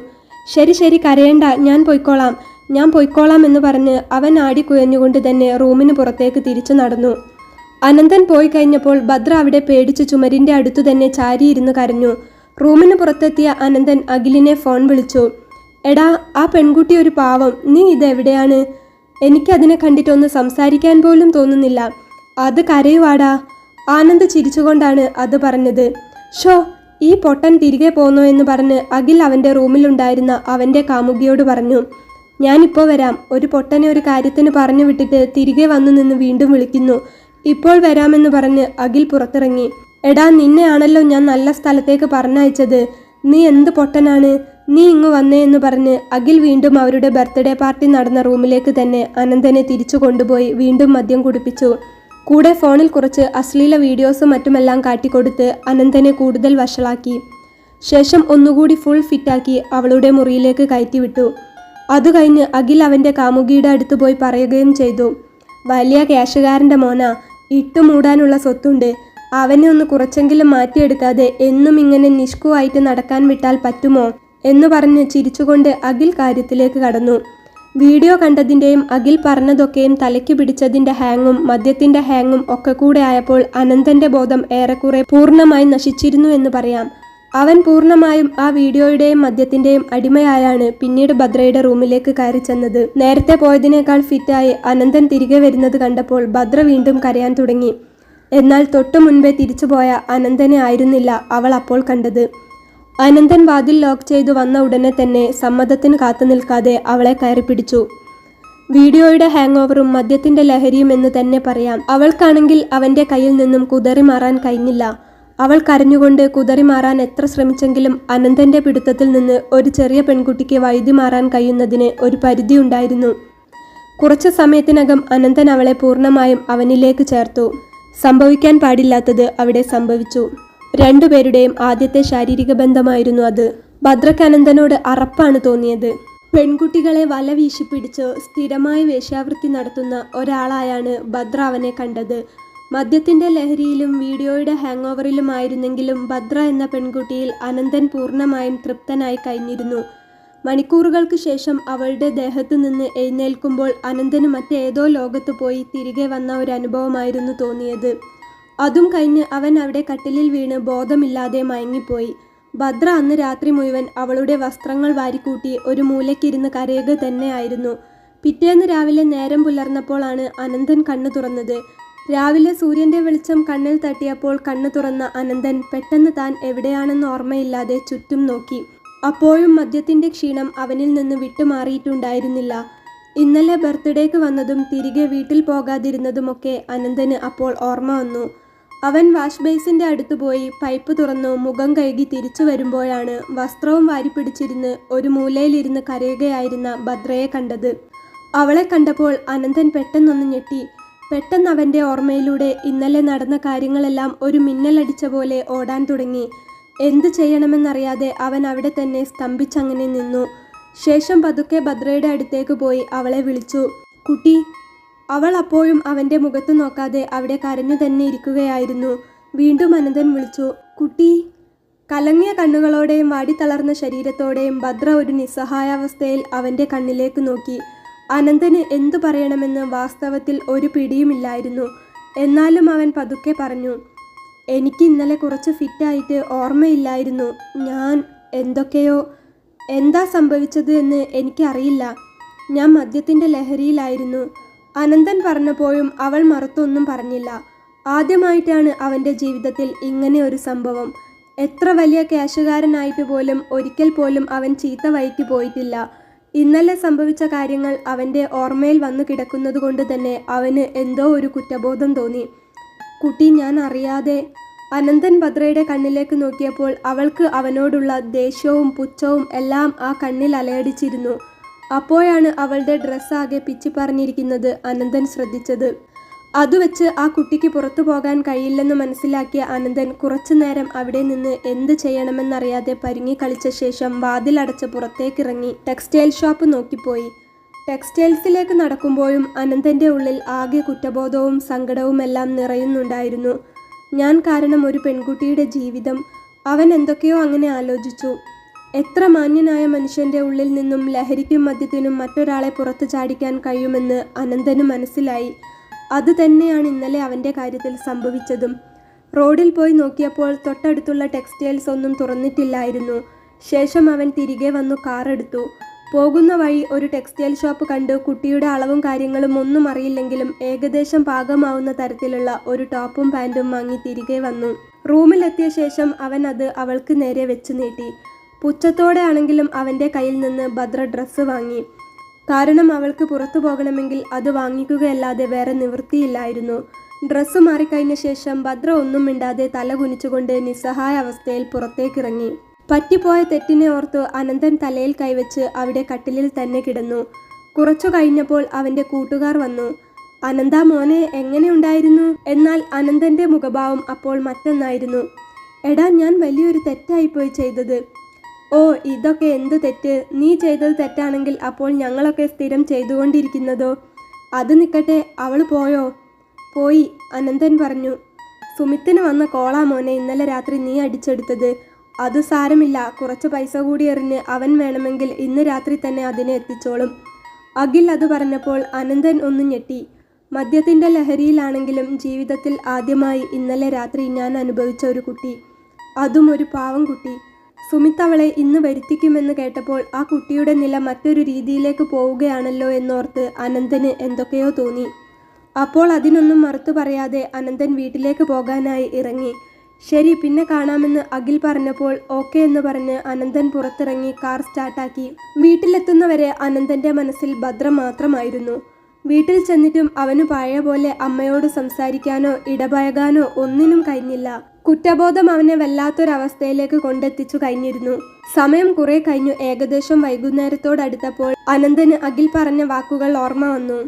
ശരി ശരി കരയണ്ട, ഞാൻ പൊയ്ക്കോളാം എന്ന് പറഞ്ഞ് അവൻ ആടിക്കുയഞ്ഞുകൊണ്ട് തന്നെ റൂമിന് പുറത്തേക്ക് തിരിച്ചു നടന്നു. അനന്തൻ പോയി കഴിഞ്ഞപ്പോൾ ഭദ്ര അവിടെ പേടിച്ച് ചുമരിൻ്റെ അടുത്തു തന്നെ ചാരിയിരുന്ന് കരഞ്ഞു. റൂമിന് പുറത്തെത്തിയ അനന്തൻ അഖിലിനെ ഫോൺ വിളിച്ചു. എടാ, ആ പെൺകുട്ടി ഒരു പാവം. നീ ഇതെവിടെയാണ്? എനിക്കതിനെ കണ്ടിട്ടൊന്ന് സംസാരിക്കാൻ പോലും തോന്നുന്നില്ല. അത് കരയുവാടാ. ആനന്ദ് ചിരിച്ചുകൊണ്ടാണ് അത് പറഞ്ഞത്. ഷോ, ഈ പൊട്ടൻ തിരികെ പോന്നോ എന്ന് പറഞ്ഞ് അഖിൽ അവൻ്റെ റൂമിലുണ്ടായിരുന്ന അവൻ്റെ കാമുകിയോട് പറഞ്ഞു. ഞാനിപ്പോൾ വരാം. ഒരു പൊട്ടനെ ഒരു കാര്യത്തിന് പറഞ്ഞു വിട്ടിട്ട് തിരികെ വന്നു നിന്ന് വീണ്ടും വിളിക്കുന്നു. ഇപ്പോൾ വരാമെന്ന് പറഞ്ഞ് അഖിൽ പുറത്തിറങ്ങി. എടാ, നിന്നെ ആണല്ലോ ഞാൻ നല്ല സ്ഥലത്തേക്ക് പറഞ്ഞയച്ചത്. നീ എന്ത് പൊട്ടനാണ്? നീ ഇങ്ങു വന്നേ എന്ന് പറഞ്ഞ് അഖിൽ വീണ്ടും അവരുടെ ബർത്ത്ഡേ പാർട്ടി നടന്ന റൂമിലേക്ക് തന്നെ അനന്തനെ തിരിച്ചു കൊണ്ടുപോയി വീണ്ടും മദ്യം കുടിപ്പിച്ചു. കൂടെ ഫോണിൽ കുറച്ച് അശ്ലീല വീഡിയോസും മറ്റുമെല്ലാം കാട്ടിക്കൊടുത്ത് അനന്തനെ കൂടുതൽ വഷളാക്കി. ശേഷം ഒന്നുകൂടി ഫുൾ ഫിറ്റാക്കി അവളുടെ മുറിയിലേക്ക് കയറ്റിവിട്ടു. അതു കഴിഞ്ഞ് അഖിൽ അവൻ്റെ കാമുകിയുടെ അടുത്ത് പോയി പറയുകയും ചെയ്തു, വലിയ ക്യാഷുകാരൻ്റെ മോനാ, ഇട്ടുമൂടാനുള്ള സ്വത്തുണ്ട്, അവനെ ഒന്ന് കുറച്ചെങ്കിലും മാറ്റിയെടുക്കാതെ എന്നും ഇങ്ങനെ നിഷ്കുവായിട്ട് നടക്കാൻ വിട്ടാൽ പറ്റുമോ എന്ന് പറഞ്ഞ് ചിരിച്ചുകൊണ്ട് അഖിൽ കാര്യത്തിലേക്ക് കടന്നു. വീഡിയോ കണ്ടതിൻ്റെയും അഖിൽ പറഞ്ഞതൊക്കെയും തലയ്ക്ക് പിടിച്ചതിൻ്റെ ഹാങ്ങും മദ്യത്തിൻ്റെ ഹാങ്ങും ഒക്കെ കൂടെ ആയപ്പോൾ അനന്തൻ്റെ ബോധം ഏറെക്കുറെ പൂർണ്ണമായി നശിച്ചിരുന്നു എന്ന് പറയാം. അവൻ പൂർണ്ണമായും ആ വീഡിയോയുടെയും മദ്യത്തിൻ്റെയും അടിമയായാണ് പിന്നീട് ഭദ്രയുടെ റൂമിലേക്ക് കയറി ചെന്നത്. നേരത്തെ പോയതിനേക്കാൾ ഫിറ്റായി അനന്തൻ തിരികെ വരുന്നത് കണ്ടപ്പോൾ ഭദ്ര വീണ്ടും കരയാൻ തുടങ്ങി. എന്നാൽ തൊട്ടു മുൻപേ തിരിച്ചുപോയ അനന്തനെ ആയിരുന്നില്ല അവൾ അപ്പോൾ കണ്ടത്. അനന്തൻ വാതിൽ ലോക്ക് ചെയ്തു വന്ന ഉടനെ തന്നെ സമ്മതത്തിന് കാത്തു നിൽക്കാതെ അവളെ കയറി പിടിച്ചു. വീഡിയോയുടെ ഹാങ് ഓവറും മദ്യത്തിൻ്റെ ലഹരിയും എന്ന് തന്നെ പറയാം. അവൾക്കാണെങ്കിൽ അവൻ്റെ കയ്യിൽ നിന്നും കുതറി മാറാൻ കഴിഞ്ഞില്ല. അവൾ കരഞ്ഞുകൊണ്ട് കുതറി മാറാൻ എത്ര ശ്രമിച്ചെങ്കിലും അനന്തൻ്റെ പിടുത്തത്തിൽ നിന്ന് ഒരു ചെറിയ പെൺകുട്ടിക്ക് വഴുതി മാറാൻ കഴിയുന്നതിന് ഒരു പരിധിയുണ്ടായിരുന്നു. കുറച്ചു സമയത്തിനകം അനന്തൻ അവളെ പൂർണ്ണമായും അവനിലേക്ക് ചേർത്തു. സംഭവിക്കാൻ പാടില്ലാത്തത് അവിടെ സംഭവിച്ചു. രണ്ടുപേരുടെയും ആദ്യത്തെ ശാരീരിക ബന്ധമായിരുന്നു അത്. ഭദ്രയ്ക്ക് അനന്തനോട് അറപ്പാണ് തോന്നിയത്. പെൺകുട്ടികളെ വല വീശി പിടിച്ച് സ്ഥിരമായി വേശ്യാവൃത്തി നടത്തുന്ന ഒരാളായാണ് ഭദ്ര അവനെ കണ്ടത്. മദ്യത്തിൻ്റെ ലഹരിയിലും വീഡിയോയുടെ ഹാങ് ഓവറിലുമായിരുന്നെങ്കിലും ഭദ്ര എന്ന പെൺകുട്ടിയിൽ അനന്തൻ പൂർണ്ണമായും തൃപ്തനായി കഴിഞ്ഞിരുന്നു. മണിക്കൂറുകൾക്ക് ശേഷം അവളുടെ ദേഹത്തു നിന്ന് എഴുന്നേൽക്കുമ്പോൾ അനന്തന് മറ്റേതോ ലോകത്ത് പോയി തിരികെ വന്ന ഒരു അനുഭവമായിരുന്നു തോന്നിയത്. അതും കഴിഞ്ഞ് അവൻ അവിടെ കട്ടിലിൽ വീണ് ബോധമില്ലാതെ മയങ്ങിപ്പോയി. ഭദ്ര അന്ന് രാത്രി മുഴുവൻ അവളുടെ വസ്ത്രങ്ങൾ വാരിക്കൂട്ടി ഒരു മൂലയ്ക്കിരുന്ന് കരയുക തന്നെയായിരുന്നു. പിറ്റേന്ന് രാവിലെ നേരം പുലർന്നപ്പോഴാണ് അനന്തൻ കണ്ണു തുറന്നത്. രാവിലെ സൂര്യൻ്റെ വെളിച്ചം കണ്ണിൽ തട്ടിയപ്പോൾ കണ്ണു തുറന്ന അനന്തൻ പെട്ടെന്ന് താൻ എവിടെയാണെന്ന് ഓർമ്മയില്ലാതെ ചുറ്റും നോക്കി. അപ്പോഴും മദ്യത്തിൻ്റെ ക്ഷീണം അവനിൽ നിന്ന് വിട്ടുമാറിയിട്ടുണ്ടായിരുന്നില്ല. ഇന്നലെ ബർത്ത്ഡേക്ക് വന്നതും തിരികെ വീട്ടിൽ പോകാതിരുന്നതുമൊക്കെ അനന്തന് അപ്പോൾ ഓർമ്മ വന്നു. അവൻ വാഷ് ബേസിൻ്റെ അടുത്ത് പോയി പൈപ്പ് തുറന്നു മുഖം കഴുകി തിരിച്ചു വരുമ്പോഴാണ് വസ്ത്രവും വാരിപ്പിടിച്ചിരുന്ന് ഒരു മൂലയിലിരുന്ന് കരയുകയായിരുന്ന ഭദ്രയെ കണ്ടത്. അവളെ കണ്ടപ്പോൾ അനന്തൻ പെട്ടെന്നൊന്ന് ഞെട്ടി. പെട്ടെന്ന് അവൻ്റെ ഓർമ്മയിലൂടെ ഇന്നലെ നടന്ന കാര്യങ്ങളെല്ലാം ഒരു മിന്നലടിച്ച പോലെ ഓടാൻ തുടങ്ങി. എന്തു ചെയ്യണമെന്നറിയാതെ അവൻ അവിടെ തന്നെ സ്തംഭിച്ചങ്ങനെ നിന്നു. ശേഷം പതുക്കെ ഭദ്രയുടെ അടുത്തേക്ക് പോയി അവളെ വിളിച്ചു, കുട്ടി. അവൾ അപ്പോഴും അവൻ്റെ മുഖത്ത് നോക്കാതെ അവിടെ കരഞ്ഞു തന്നെ ഇരിക്കുകയായിരുന്നു. വീണ്ടും അനന്തൻ വിളിച്ചു, കുട്ടി. കലങ്ങിയ കണ്ണുകളോടെയും വാടിത്തളർന്ന ശരീരത്തോടെയും ഭദ്ര ഒരു നിസ്സഹായാവസ്ഥയിൽ അവൻ്റെ കണ്ണിലേക്ക് നോക്കി. അനന്തന് എന്തു പറയണമെന്ന് വാസ്തവത്തിൽ ഒരു പിടിയുമില്ലായിരുന്നു. എന്നാലും അവൻ പതുക്കെ പറഞ്ഞു, എനിക്ക് ഇന്നലെ കുറച്ച് ഫിറ്റായിട്ട് ഓർമ്മയില്ലായിരുന്നു. ഞാൻ എന്തൊക്കെയോ എന്താ സംഭവിച്ചത് എന്ന് എനിക്കറിയില്ല. ഞാൻ മദ്യത്തിൻ്റെ ലഹരിയിലായിരുന്നു. അനന്തൻ പറഞ്ഞപ്പോഴും അവൾ മറുത്തൊന്നും പറഞ്ഞില്ല. ആദ്യമായിട്ടാണ് അവൻ്റെ ജീവിതത്തിൽ ഇങ്ങനെ ഒരു സംഭവം. എത്ര വലിയ ക്യാഷുകാരനായിട്ട് പോലും ഒരിക്കൽ പോലും അവൻ ചീത്ത വഴിക്ക് പോയിട്ടില്ല. ഇന്നലെ സംഭവിച്ച കാര്യങ്ങൾ അവൻ്റെ ഓർമ്മയിൽ വന്നു കിടക്കുന്നത് കൊണ്ട് തന്നെ അവന് എന്തോ ഒരു കുറ്റബോധം തോന്നി. കുട്ടി, ഞാൻ അറിയാതെ. അനന്തൻ ഭദ്രയുടെ കണ്ണിലേക്ക് നോക്കിയപ്പോൾ അവൾക്ക് അവനോടുള്ള ദേഷ്യവും പുച്ഛവും എല്ലാം ആ കണ്ണിൽ അലയടിച്ചിരുന്നു. അപ്പോഴാണ് അവളുടെ ഡ്രസ്സാകെ പിച്ചി പറഞ്ഞിരിക്കുന്നത് അനന്തൻ ശ്രദ്ധിച്ചത്. അതുവെച്ച് ആ കുട്ടിക്ക് പുറത്തു പോകാൻ കഴിയില്ലെന്ന് മനസ്സിലാക്കിയ അനന്തൻ കുറച്ചു നേരം അവിടെ നിന്ന് എന്ത് ചെയ്യണമെന്നറിയാതെ പരുങ്ങി കളിച്ച ശേഷം വാതിലടച്ച് പുറത്തേക്കിറങ്ങി ടെക്സ്റ്റൈൽ ഷോപ്പ് നോക്കിപ്പോയി. ടെക്സ്റ്റൈൽസിലേക്ക് നടക്കുമ്പോഴും അനന്തൻ്റെ ഉള്ളിൽ ആകെ കുറ്റബോധവും സങ്കടവും എല്ലാം നിറയുന്നുണ്ടായിരുന്നു. ഞാൻ കാരണം ഒരു പെൺകുട്ടിയുടെ ജീവിതം. അവൻ എന്തൊക്കെയോ അങ്ങനെ ആലോചിച്ചു. എത്ര മാന്യനായ മനുഷ്യൻ്റെ ഉള്ളിൽ നിന്നും ലഹരിക്കും മദ്യത്തിനും മറ്റൊരാളെ പുറത്തു ചാടിക്കാൻ കഴിയുമെന്ന് അനന്തന് മനസ്സിലായി. അത് തന്നെയാണ് ഇന്നലെ അവൻ്റെ കാര്യത്തിൽ സംഭവിച്ചതും. റോഡിൽ പോയി നോക്കിയപ്പോൾ തൊട്ടടുത്തുള്ള ടെക്സ്റ്റൈൽസ് ഒന്നും തുറന്നിട്ടില്ലായിരുന്നു. ശേഷം അവൻ തിരികെ വന്നു കാറെടുത്തു. പോകുന്ന വഴി ഒരു ടെക്സ്റ്റൈൽ ഷോപ്പ് കണ്ടു. കുട്ടിയുടെ അളവും കാര്യങ്ങളും ഒന്നും അറിയില്ലെങ്കിലും ഏകദേശം പാകമാവുന്ന തരത്തിലുള്ള ഒരു ടോപ്പും പാൻറ്റും വാങ്ങി തിരികെ വന്നു. റൂമിലെത്തിയ ശേഷം അവൻ അത് അവൾക്ക് നേരെ വെച്ച് നീട്ടി. പുച്ഛത്തോടെ ആണെങ്കിലും അവൻ്റെ കയ്യിൽ നിന്ന് ഭദ്ര ഡ്രസ്സ് വാങ്ങി. കാരണം അവൾക്ക് പുറത്തു പോകണമെങ്കിൽ അത് വാങ്ങിക്കുകയല്ലാതെ വേറെ നിവൃത്തിയില്ലായിരുന്നു. ഡ്രസ്സ് മാറിക്കഴിഞ്ഞ ശേഷം ഭദ്ര ഒന്നും മിണ്ടാതെ തല കുനിച്ചുകൊണ്ട് നിസ്സഹായ അവസ്ഥയിൽ പുറത്തേക്കിറങ്ങി. പറ്റിപ്പോയ തെറ്റിനെ ഓർത്തു അനന്തൻ തലയിൽ കൈവച്ച് അവിടെ കട്ടിലിൽ തന്നെ കിടന്നു. കുറച്ചു കഴിഞ്ഞപ്പോൾ അവൻ്റെ കൂട്ടുകാർ വന്നു. അനന്ത മോനെ എങ്ങനെയുണ്ടായിരുന്നു? എന്നാൽ അനന്തന്റെ മുഖഭാവം അപ്പോൾ മറ്റൊന്നായിരുന്നു. എടാ, ഞാൻ വലിയൊരു തെറ്റായിപ്പോയി ചെയ്തത്. ഓ, ഇതൊക്കെ എന്ത് തെറ്റ്? നീ ചെയ്തത് തെറ്റാണെങ്കിൽ അപ്പോൾ ഞങ്ങളൊക്കെ സ്ഥിരം ചെയ്തുകൊണ്ടിരിക്കുന്നതോ? അത് നിൽക്കട്ടെ, അവൾ പോയോ? പോയി, അനന്തൻ പറഞ്ഞു. സുമിത്തിന് വന്ന കോളാ മോനെ ഇന്നലെ രാത്രി നീ അടിച്ചെടുത്തത്. അത് സാരമില്ല, കുറച്ച് പൈസ കൂടി എറിഞ്ഞ് അവൻ വേണമെങ്കിൽ ഇന്ന് രാത്രി തന്നെ അതിനെ എത്തിച്ചോളും. അഖിൽ അത് പറഞ്ഞപ്പോൾ അനന്തൻ ഒന്ന് ഞെട്ടി. മദ്യത്തിൻ്റെ ലഹരിയിലാണെങ്കിലും ജീവിതത്തിൽ ആദ്യമായി ഇന്നലെ രാത്രി ഞാൻ അനുഭവിച്ച ഒരു കുട്ടി, അതും ഒരു പാവം കുട്ടി. സുമിത്ത് അവളെ ഇന്ന് വരുത്തിക്കുമെന്ന് കേട്ടപ്പോൾ ആ കുട്ടിയുടെ നില മറ്റൊരു രീതിയിലേക്ക് പോവുകയാണല്ലോ എന്നോർത്ത് അനന്തന് എന്തൊക്കെയോ തോന്നി. അപ്പോൾ അതിനൊന്നും മറുത്തു പറയാതെ അനന്തൻ വീട്ടിലേക്ക് പോകാനായി ഇറങ്ങി. ശരി, പിന്നെ കാണാമെന്ന് അഖിൽ പറഞ്ഞപ്പോൾ ഓക്കെ എന്ന് പറഞ്ഞ് അനന്തൻ പുറത്തിറങ്ങി കാർ സ്റ്റാർട്ടാക്കി. വീട്ടിലെത്തുന്നവരെ അനന്തന്റെ മനസ്സിൽ ഭദ്ര മാത്രമായിരുന്നു. വീട്ടിൽ ചെന്നിട്ടും അവന് പഴയ പോലെ അമ്മയോട് സംസാരിക്കാനോ ഇടപഴകാനോ ഒന്നിനും കഴിഞ്ഞില്ല. കുറ്റബോധം അവനെ വല്ലാത്തൊരവസ്ഥയിലേക്ക് കൊണ്ടെത്തിച്ചു കഴിഞ്ഞിരുന്നു. സമയം കുറെ കഴിഞ്ഞു. ഏകദേശം വൈകുന്നേരത്തോടടുത്തപ്പോൾ അനന്തന് അഖിൽ പറഞ്ഞ വാക്കുകൾ ഓർമ്മ വന്നു.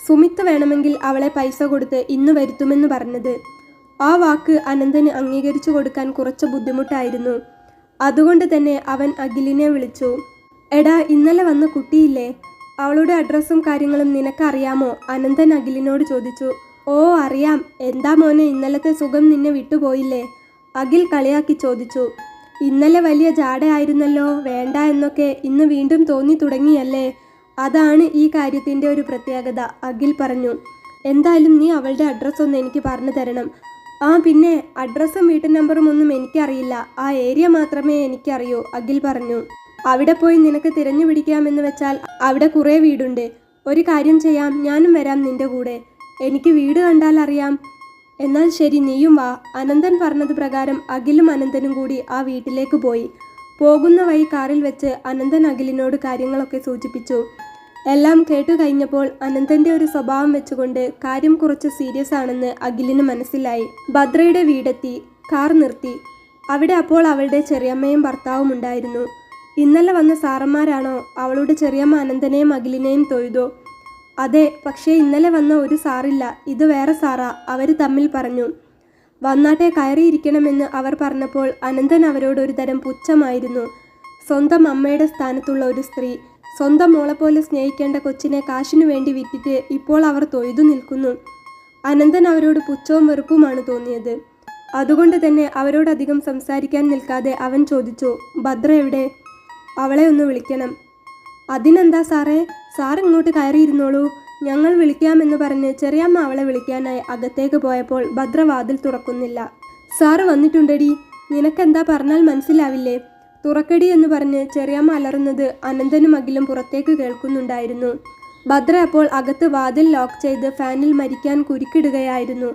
സുമിത്ത് വേണമെങ്കിൽ അവളെ പൈസ കൊടുത്ത് ഇന്ന് വരുത്തുമെന്ന് പറഞ്ഞത്. ആ വാക്ക് അനന്തന് അംഗീകരിച്ചു കൊടുക്കാൻ കുറച്ച് ബുദ്ധിമുട്ടായിരുന്നു. അതുകൊണ്ട് തന്നെ അവൻ അഖിലിനെ വിളിച്ചു. എടാ, ഇന്നലെ വന്ന കുട്ടിയില്ലേ, അവളുടെ അഡ്രസ്സും കാര്യങ്ങളും നിനക്കറിയാമോ? അനന്തൻ അഖിലിനോട് ചോദിച്ചു. ഓ അറിയാം. എന്താ മോനെ, ഇന്നലത്തെ സുഖം നിന്നെ വിട്ടുപോയില്ലേ? അഖിൽ കളിയാക്കി ചോദിച്ചു. ഇന്നലെ വലിയ ജാടയായിരുന്നല്ലോ, വേണ്ട എന്നൊക്കെ ഇന്ന് വീണ്ടും തോന്നി തുടങ്ങിയല്ലേ? അതാണ് ഈ കാര്യത്തിൻ്റെ ഒരു പ്രത്യേകത, അഖിൽ പറഞ്ഞു. എന്തായാലും നീ അവളുടെ അഡ്രസ്സ് ഒന്ന് എനിക്ക് പറഞ്ഞു തരണം. ആ പിന്നെ, അഡ്രസ്സും വീട്ടു നമ്പറും ഒന്നും എനിക്കറിയില്ല, ആ ഏരിയ മാത്രമേ എനിക്കറിയൂ, അഖിൽ പറഞ്ഞു. അവിടെ പോയി നിനക്ക് തിരഞ്ഞു പിടിക്കാമെന്ന് വെച്ചാൽ അവിടെ കുറേ വീടുണ്ട്. ഒരു കാര്യം ചെയ്യാം, ഞാനും വരാം നിന്റെ കൂടെ. എനിക്ക് വീട് കണ്ടാൽ അറിയാം. എന്നാൽ ശരി, നീയും വാ. അനന്തൻ പറഞ്ഞത് പ്രകാരം അഖിലും അനന്തനും കൂടി ആ വീട്ടിലേക്ക് പോയി. പോകുന്ന വഴി കാറിൽ വെച്ച് അനന്തൻ അഖിലിനോട് കാര്യങ്ങളൊക്കെ സൂചിപ്പിച്ചു. എല്ലാം കേട്ടു കഴിഞ്ഞപ്പോൾ അനന്തന്റെ ഒരു സ്വഭാവം വെച്ചുകൊണ്ട് കാര്യം കുറച്ച് സീരിയസ് ആണെന്ന് അഖിലിന് മനസ്സിലായി. ഭദ്രയുടെ വീടെത്തി. കാർ നിർത്തി. അവിടെ അപ്പോൾ അവളുടെ ചെറിയമ്മയും ഭർത്താവും ഉണ്ടായിരുന്നു. ഇന്നലെ വന്ന സാറന്മാരാണോ? അവളുടെ ചെറിയമ്മ അനന്തനെയും അഖിലിനെയും തൊഴുതു. അതെ, പക്ഷേ ഇന്നലെ വന്ന ഒരു സാറില്ല, ഇത് വേറെ സാറാ, അവർ തമ്മിൽ പറഞ്ഞു. വന്നാട്ടെ, കയറിയിരിക്കണമെന്ന് അവർ പറഞ്ഞപ്പോൾ അനന്തൻ അവരോട് ഒരു തരം പുച്ഛമായിരുന്നു. സ്വന്തം അമ്മയുടെ സ്ഥാനത്തുള്ള ഒരു സ്ത്രീ സ്വന്തം മോളെ പോലെ സ്നേഹിക്കേണ്ട കൊച്ചിനെ കാശിനു വേണ്ടി വിറ്റിട്ട് ഇപ്പോൾ അവർ തൊഴുതു നിൽക്കുന്നു. അനന്തൻ അവരോട് പുച്ഛവും വെറുപ്പുമാണ് തോന്നിയത്. അതുകൊണ്ട് തന്നെ അവരോടധികം സംസാരിക്കാൻ നിൽക്കാതെ അവൻ ചോദിച്ചു, ഭദ്ര എവിടെ? അവളെ ഒന്ന് വിളിക്കണം. അതിനെന്താ സാറേ, സാർ ഇങ്ങോട്ട് കയറിയിരുന്നോളൂ, ഞങ്ങൾ വിളിക്കാമെന്ന് പറഞ്ഞ് ചെറിയമ്മ അവളെ വിളിക്കാനായി അകത്തേക്ക് പോയപ്പോൾ ഭദ്ര വാതിൽ തുറക്കുന്നില്ല. സാറ് വന്നിട്ടുണ്ടടി, നിനക്കെന്താ പറഞ്ഞാൽ മനസ്സിലാവില്ലേ? തുറക്കടി എന്ന് പറഞ്ഞ് ചെറിയമ്മ അലറുന്നത് അനന്തനും അഖിലും പുറത്തേക്ക് കേൾക്കുന്നുണ്ടായിരുന്നു. ഭദ്ര അപ്പോൾ അകത്ത് വാതിൽ ലോക്ക് ചെയ്ത് ഫാനിൽ മരിക്കാൻ കുരുക്കിടുകയായിരുന്നു.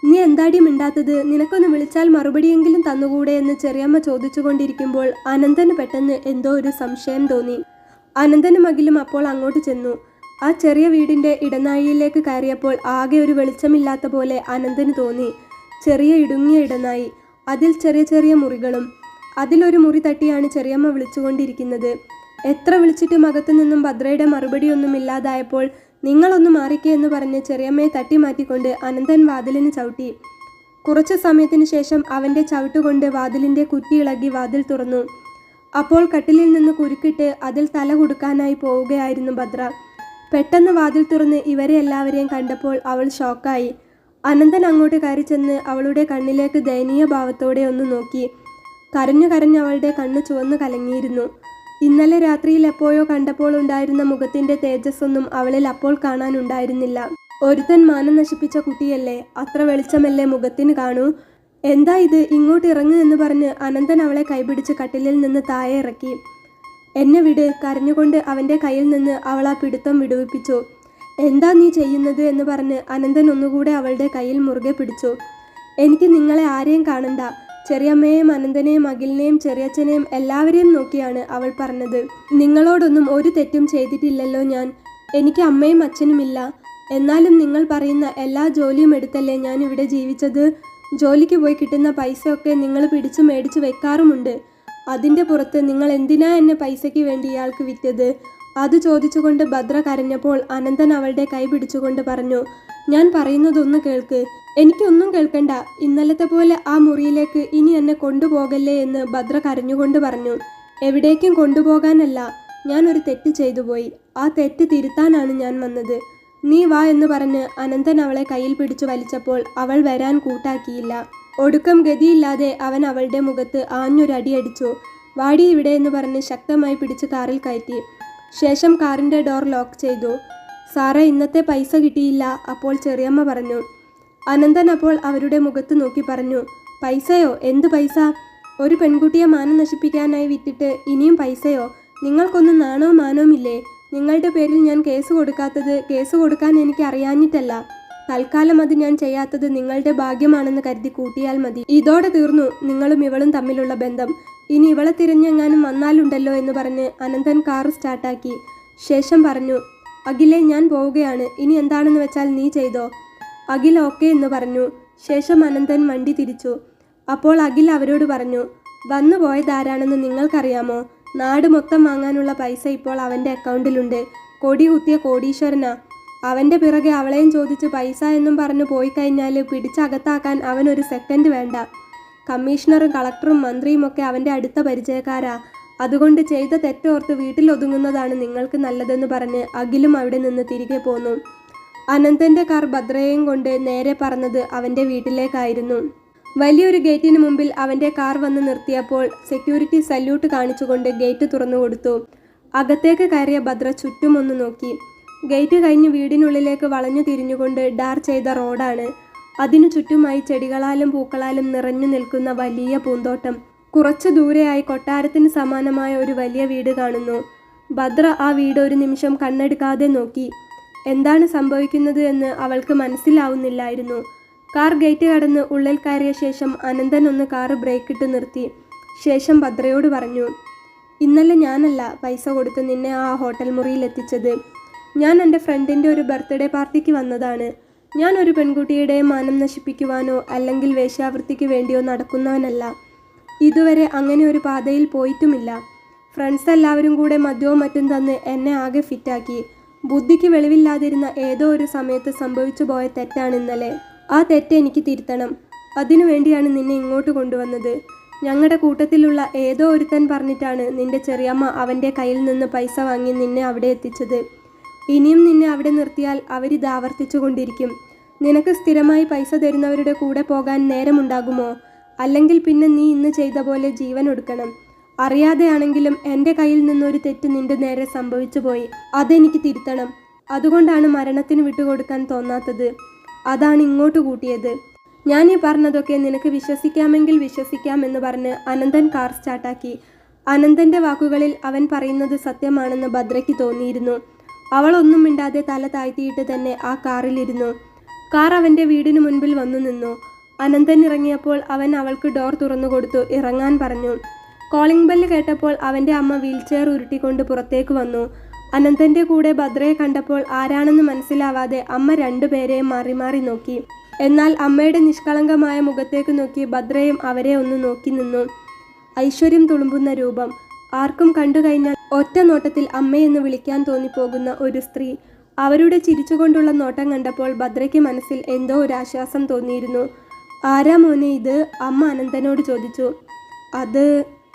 നീ എന്താടി മിണ്ടാത്തത്? നിനക്കൊന്ന് വിളിച്ചാൽ മറുപടിയെങ്കിലും തന്നുകൂടെ എന്ന് ചെറിയമ്മ ചോദിച്ചുകൊണ്ടിരിക്കുമ്പോൾ അനന്തന് പെട്ടെന്ന് എന്തോ ഒരു സംശയം തോന്നി. അനന്തനും അഖിലും അപ്പോൾ അങ്ങോട്ട് ചെന്നു. ആ ചെറിയ വീടിൻ്റെ ഇടനാഴിയിലേക്ക് കയറിയപ്പോൾ ആകെ ഒരു വെളിച്ചമില്ലാത്ത പോലെ അനന്തന് തോന്നി. ചെറിയ ഇടുങ്ങിയ ഇടനാഴി, അതിൽ ചെറിയ ചെറിയ മുറികളും. അതിലൊരു മുറി തട്ടിയാണ് ചെറിയമ്മ വിളിച്ചുകൊണ്ടിരിക്കുന്നത്. എത്ര വിളിച്ചിട്ടും അകത്തു നിന്നും ഭദ്രയുടെ മറുപടിയൊന്നും ഇല്ലാതായപ്പോൾ നിങ്ങളൊന്ന് മാറിക്കേ എന്ന് പറഞ്ഞ് ചെറിയമ്മയെ തട്ടി മാറ്റിക്കൊണ്ട് അനന്തൻ വാതിലിന് ചവിട്ടി. കുറച്ചു സമയത്തിന് ശേഷം അവൻ്റെ ചവിട്ടുകൊണ്ട് വാതിലിൻ്റെ കുറ്റി ഇളകി വാതിൽ തുറന്നു. അപ്പോൾ കട്ടിലിൽ നിന്ന് കുരുക്കിട്ട് അതിൽ തല കൊടുക്കാനായി പോവുകയായിരുന്നു ഭദ്ര. പെട്ടെന്ന് വാതിൽ തുറന്ന് ഇവരെ എല്ലാവരെയും കണ്ടപ്പോൾ അവൾ ഷോക്കായി. അനന്തൻ അങ്ങോട്ട് കയറി ചെന്ന് അവളുടെ കണ്ണിലേക്ക് ദയനീയ ഭാവത്തോടെ ഒന്ന് നോക്കി. കരഞ്ഞു കരഞ്ഞ് അവളുടെ കണ്ണ് ചുവന്നു കലങ്ങിയിരുന്നു. ഇന്നലെ രാത്രിയിൽ എപ്പോഴോ കണ്ടപ്പോൾ ഉണ്ടായിരുന്ന മുഖത്തിൻ്റെ തേജസ്സൊന്നും അവളിൽ അപ്പോൾ കാണാനുണ്ടായിരുന്നില്ല. ഒരുത്തൻ മാനം നശിപ്പിച്ച കുട്ടിയല്ലേ, അത്ര വെളിച്ചമല്ലേ മുഖത്തിന് കാണൂ. എന്താ ഇത്, ഇങ്ങോട്ട് ഇറങ്ങു എന്ന് പറഞ്ഞ് അനന്തൻ അവളെ കൈപിടിച്ച് കട്ടിലിൽ നിന്ന് താഴെ ഇറക്കി. എന്നെ വിട്, കരഞ്ഞുകൊണ്ട് അവൻ്റെ കയ്യിൽ നിന്ന് അവൾ ആ പിടുത്തം വിടുവിപ്പിച്ചു. എന്താ നീ ചെയ്യുന്നത് എന്ന് പറഞ്ഞ് അനന്തൻ ഒന്നുകൂടെ അവളുടെ കയ്യിൽ മുറുകെ പിടിച്ചു. എനിക്ക് നിങ്ങളെ ആരെയും കാണണ്ട. ചെറിയമ്മയെയും അനന്തനെയും അഖിലിനെയും ചെറിയച്ഛനെയും എല്ലാവരെയും നോക്കിയാണ് അവൾ പറഞ്ഞത്. നിങ്ങളോടൊന്നും ഒരു തെറ്റും ചെയ്തിട്ടില്ലല്ലോ ഞാൻ. എനിക്ക് അമ്മയും അച്ഛനുമില്ല. എന്നാലും നിങ്ങൾ പറയുന്ന എല്ലാ ജോലിയും എടുത്തല്ലേ ഞാൻ ഇവിടെ ജീവിച്ചത്. ജോലിക്ക് പോയി കിട്ടുന്ന പൈസയൊക്കെ നിങ്ങൾ പിടിച്ചു മേടിച്ച് വെക്കാറുമുണ്ട്. അതിൻ്റെ പുറത്ത് നിങ്ങൾ എന്തിനാ എന്നെ പൈസയ്ക്ക് വേണ്ടി ഇയാൾക്ക് വിറ്റത്? അത് ചോദിച്ചുകൊണ്ട് ഭദ്ര കരഞ്ഞപ്പോൾ അനന്തൻ അവളുടെ കൈ പിടിച്ചുകൊണ്ട് പറഞ്ഞു, ഞാൻ പറയുന്നതൊന്ന് കേൾക്ക്. എനിക്കൊന്നും കേൾക്കണ്ട. ഇന്നലത്തെ പോലെ ആ മുറിയിലേക്ക് ഇനി എന്നെ കൊണ്ടുപോകല്ലേ എന്ന് ഭദ്ര കരഞ്ഞുകൊണ്ട് പറഞ്ഞു. എവിടേക്കും കൊണ്ടുപോകാനല്ല, ഞാൻ ഒരു തെറ്റ് ചെയ്തു പോയി. ആ തെറ്റ് തിരുത്താനാണ് ഞാൻ വന്നത്. നീ വാ എന്ന് പറഞ്ഞ് അനന്തൻ അവളെ കയ്യിൽ പിടിച്ചു വലിച്ചപ്പോൾ അവൾ വരാൻ കൂട്ടാക്കിയില്ല. ഒടുക്കം ഗതിയില്ലാതെ അവൻ അവളുടെ മുഖത്ത് ആഞ്ഞൊരടിയടിച്ചു. വാടി ഇവിടെ എന്ന് പറഞ്ഞ് ശക്തമായി പിടിച്ച് കാറിൽ കയറ്റി. ശേഷം കാറിൻ്റെ ഡോർ ലോക്ക് ചെയ്തു. സാറേ, ഇന്നത്തെ പൈസ കിട്ടിയില്ല. അപ്പോൾ ചെറിയമ്മ പറഞ്ഞു. അനന്തൻ അപ്പോൾ അവരുടെ മുഖത്ത് നോക്കി പറഞ്ഞു, പൈസയോ? എന്ത് പൈസ? ഒരു പെൺകുട്ടിയെ മാനം നശിപ്പിക്കാനായി വിറ്റിട്ട് ഇനിയും പൈസയോ? നിങ്ങൾക്കൊന്നും നാണവും മാനവും ഇല്ലേ? നിങ്ങളുടെ പേരിൽ ഞാൻ കേസ് കൊടുക്കാത്തത് കേസ് കൊടുക്കാൻ എനിക്ക് അറിയാഞ്ഞിട്ടല്ല. തൽക്കാലം അത് ഞാൻ ചെയ്യാത്തത് നിങ്ങളുടെ ഭാഗ്യമാണെന്ന് കരുതി കൂട്ടിയാൽ മതി. ഇതോടെ തീർന്നു നിങ്ങളും ഇവളും തമ്മിലുള്ള ബന്ധം. ഇനി ഇവളെ തിരഞ്ഞെങ്ങാനും വന്നാലുണ്ടല്ലോ എന്ന് പറഞ്ഞ് അനന്തൻ കാർ സ്റ്റാർട്ടാക്കി. ശേഷം പറഞ്ഞു, അഖിലേ, ഞാൻ പോവുകയാണ്. ഇനി എന്താണെന്ന് വെച്ചാൽ നീ ചെയ്തോ. അഖിൽ ഓക്കെ എന്ന് പറഞ്ഞു. ശേഷം അനന്തൻ വണ്ടി തിരിച്ചു. അപ്പോൾ അഖിൽ അവരോട് പറഞ്ഞു, വന്നു പോയതാരാണെന്ന് നിങ്ങൾക്കറിയാമോ? നാട് മൊത്തം വാങ്ങാനുള്ള പൈസ ഇപ്പോൾ അവൻ്റെ അക്കൗണ്ടിലുണ്ട്. കൊടി കുത്തിയ കോടീശ്വരനാ. അവൻ്റെ പിറകെ അവളെയും ചോദിച്ച് പൈസ എന്നും പറഞ്ഞു പോയി കഴിഞ്ഞാൽ പിടിച്ചകത്താക്കാൻ അവനൊരു സെക്കൻഡ് വേണ്ട. കമ്മീഷണറും കളക്ടറും മന്ത്രിയും ഒക്കെ അവൻ്റെ അടുത്ത പരിചയക്കാരാ. അതുകൊണ്ട് ചെയ്ത തെറ്റോർത്ത് വീട്ടിലൊതുങ്ങുന്നതാണ് നിങ്ങൾക്ക് നല്ലതെന്ന് പറഞ്ഞ് അഖിലും അവിടെ നിന്ന് തിരികെ പോന്നു. അനന്തൻ്റെ കാർ ഭദ്രയെയും കൊണ്ട് നേരെ പറന്നത് അവൻ്റെ വീട്ടിലേക്കായിരുന്നു. വലിയൊരു ഗേറ്റിന് മുമ്പിൽ അവൻ്റെ കാർ വന്ന് നിർത്തിയപ്പോൾ സെക്യൂരിറ്റി സല്യൂട്ട് കാണിച്ചുകൊണ്ട് ഗേറ്റ് തുറന്നു കൊടുത്തു. അകത്തേക്ക് കയറിയ ഭദ്ര ചുറ്റുമൊന്ന് നോക്കി. ഗേറ്റ് കഴിഞ്ഞ് വീടിനുള്ളിലേക്ക് വളഞ്ഞു തിരിഞ്ഞുകൊണ്ട് ടാർ ചെയ്ത റോഡാണ്. അതിനു ചുറ്റുമായി ചെടികളാലും പൂക്കളാലും നിറഞ്ഞു നിൽക്കുന്ന വലിയ പൂന്തോട്ടം. കുറച്ചു ദൂരെയായി കൊട്ടാരത്തിന് സമാനമായ ഒരു വലിയ വീട് കാണുന്നു. ഭദ്ര ആ വീട് ഒരു നിമിഷം കണ്ണെടുക്കാതെ നോക്കി. എന്താണ് സംഭവിക്കുന്നത് എന്ന് അവൾക്ക് മനസ്സിലാവുന്നില്ലായിരുന്നു. കാർ ഗേറ്റ് കടന്ന് ഉള്ളിൽ കയറിയ ശേഷം അനന്തൻ ഒന്ന് കാർ ബ്രേക്കിട്ട് നിർത്തി. ശേഷം ഭദ്രയോട് പറഞ്ഞു, ഇന്നലെ ഞാനല്ല പൈസ കൊടുത്ത് നിന്നെ ആ ഹോട്ടൽ മുറിയിൽ എത്തിച്ചത്. ഞാൻ എൻ്റെ ഫ്രണ്ടിൻ്റെ ഒരു ബർത്ത്ഡേ പാർട്ടിക്ക് വന്നതാണ്. ഞാൻ ഒരു പെൺകുട്ടിയുടെ മാനം നശിപ്പിക്കുവാനോ അല്ലെങ്കിൽ വേശ്യാവൃത്തിക്ക് വേണ്ടിയോ നടക്കുന്നവനല്ല. ഇതുവരെ അങ്ങനെ ഒരു പാതയിൽ പോയിട്ടുമില്ല. ഫ്രണ്ട്സ് എല്ലാവരും കൂടെ മദ്യവും മറ്റും തന്ന് എന്നെ ആകെ ഫിറ്റാക്കി. ബുദ്ധിക്ക് വെളിവില്ലാതിരുന്ന ഏതോ ഒരു സമയത്ത് സംഭവിച്ചു പോയ തെറ്റാണ് ഇന്നലെ. ആ തെറ്റ് എനിക്ക് തിരുത്തണം. അതിനുവേണ്ടിയാണ് നിന്നെ ഇങ്ങോട്ട് കൊണ്ടുവന്നത്. ഞങ്ങളുടെ കൂട്ടത്തിലുള്ള ഏതോ ഒരുത്തൻ പറഞ്ഞിട്ടാണ് നിന്റെ ചെറിയമ്മ അവൻ്റെ കയ്യിൽ നിന്ന് പൈസ വാങ്ങി നിന്നെ അവിടെ എത്തിച്ചത്. ഇനിയും നിന്നെ അവിടെ നിർത്തിയാൽ അവരിത് ആവർത്തിച്ചു കൊണ്ടിരിക്കും. നിനക്ക് സ്ഥിരമായി പൈസ തരുന്നവരുടെ കൂടെ പോകാൻ നേരമുണ്ടാകുമോ? അല്ലെങ്കിൽ പിന്നെ നീ ഇന്ന് ചെയ്ത പോലെ ജീവൻ ഒടുക്കണം. അറിയാതെയാണെങ്കിലും എൻ്റെ കയ്യിൽ നിന്നൊരു തെറ്റ് നിന്റെ നേരെ സംഭവിച്ചു പോയി. അതെനിക്ക് തിരുത്തണം. അതുകൊണ്ടാണ് മരണത്തിന് വിട്ടുകൊടുക്കാൻ തോന്നാത്തത്. അതാണ് ഇങ്ങോട്ട് കൂട്ടിയത്. ഞാൻ ഈ പറഞ്ഞതൊക്കെ നിനക്ക് വിശ്വസിക്കാമെങ്കിൽ വിശ്വസിക്കാം എന്ന് പറഞ്ഞ് അനന്തൻ കാർ സ്റ്റാർട്ടാക്കി. അനന്തൻ്റെ വാക്കുകളിൽ അവൻ പറയുന്നത് സത്യമാണെന്ന് ഭദ്രയ്ക്ക് തോന്നിയിരുന്നു. അവൾ ഒന്നും മിണ്ടാതെ തല താഴ്ത്തിയിട്ട് തന്നെ ആ കാറിലിരുന്നു. കാർ അവൻ്റെ വീടിന് മുൻപിൽ വന്നു നിന്നു. അനന്തൻ ഇറങ്ങിയപ്പോൾ അവൻ അവൾക്ക് ഡോർ തുറന്നു കൊടുത്തു ഇറങ്ങാൻ പറഞ്ഞു. കോളിംഗ് ബെല്ല് കേട്ടപ്പോൾ അവൻ്റെ അമ്മ വീൽചെയർ ഉരുട്ടിക്കൊണ്ട് പുറത്തേക്ക് വന്നു. അനന്തൻ്റെ കൂടെ ഭദ്രയെ കണ്ടപ്പോൾ ആരാണെന്ന് മനസ്സിലാവാതെ അമ്മ രണ്ടുപേരെയും മാറി മാറി നോക്കി. എന്നാൽ അമ്മയുടെ നിഷ്കളങ്കമായ മുഖത്തേക്ക് നോക്കി ഭദ്രയും അവരെ ഒന്ന് നോക്കി നിന്നു. ഐശ്വര്യം തുളുമ്പുന്ന രൂപം. ആർക്കും കണ്ടു കഴിഞ്ഞാൽ ഒറ്റ നോട്ടത്തിൽ അമ്മയെന്ന് വിളിക്കാൻ തോന്നിപ്പോകുന്ന ഒരു സ്ത്രീ. അവരുടെ ചിരിച്ചുകൊണ്ടുള്ള നോട്ടം കണ്ടപ്പോൾ ഭദ്രയ്ക്ക് മനസ്സിൽ എന്തോ ഒരു ആശ്വാസം തോന്നിയിരുന്നു. ആരാ മോനെ ഇത്? അമ്മ അനന്തനോട് ചോദിച്ചു. അത്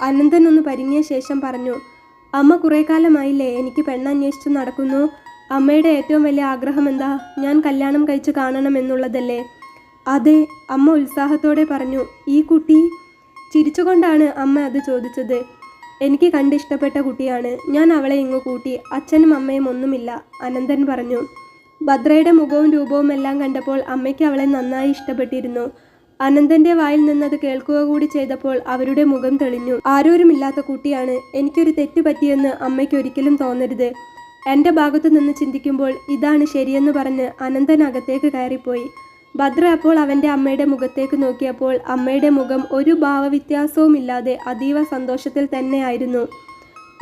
അനന്തൻ ഒന്ന് പരിങ്ങിയ ശേഷം പറഞ്ഞു. അമ്മ കുറേ കാലമായില്ലേ എനിക്ക് പെണ്ണന്വേഷിച്ചു നടക്കുന്നു. അമ്മയുടെ ഏറ്റവും വലിയ ആഗ്രഹം എന്താ? ഞാൻ കല്യാണം കഴിച്ചു കാണണമെന്നുള്ളതല്ലേ? അതെ, അമ്മ ഉത്സാഹത്തോടെ പറഞ്ഞു. ഈ കുട്ടി? ചിരിച്ചുകൊണ്ടാണ് അമ്മ അത് ചോദിച്ചത്. എനിക്ക് കണ്ടിഷ്ടപ്പെട്ട കുട്ടിയാണ്. ഞാൻ അവളെ ഇങ്ങു കൂട്ടി. അച്ഛനും അമ്മയും ഒന്നുമില്ല, അനന്തൻ പറഞ്ഞു. ഭദ്രയുടെ മുഖവും രൂപവും എല്ലാം കണ്ടപ്പോൾ അമ്മയ്ക്ക് അവളെ നന്നായി ഇഷ്ടപ്പെട്ടിരുന്നു. അനന്തൻ്റെ വായിൽ നിന്നത് കേൾക്കുക കൂടി ചെയ്തപ്പോൾ അവരുടെ മുഖം തെളിഞ്ഞു. ആരോരുമില്ലാത്ത കുട്ടിയാണ്. എനിക്കൊരു തെറ്റ് പറ്റിയെന്ന് അമ്മയ്ക്ക് ഒരിക്കലും തോന്നരുത്. എൻ്റെ ഭാഗത്തു നിന്ന് ചിന്തിക്കുമ്പോൾ ഇതാണ് ശരിയെന്ന് പറഞ്ഞ് അനന്തൻ അകത്തേക്ക് കയറിപ്പോയി. ഭദ്ര അപ്പോൾ അവൻ്റെ അമ്മയുടെ മുഖത്തേക്ക് നോക്കിയപ്പോൾ അമ്മയുടെ മുഖം ഒരു ഭാവവ്യത്യാസവുമില്ലാതെ അതീവ സന്തോഷത്തിൽ തന്നെയായിരുന്നു.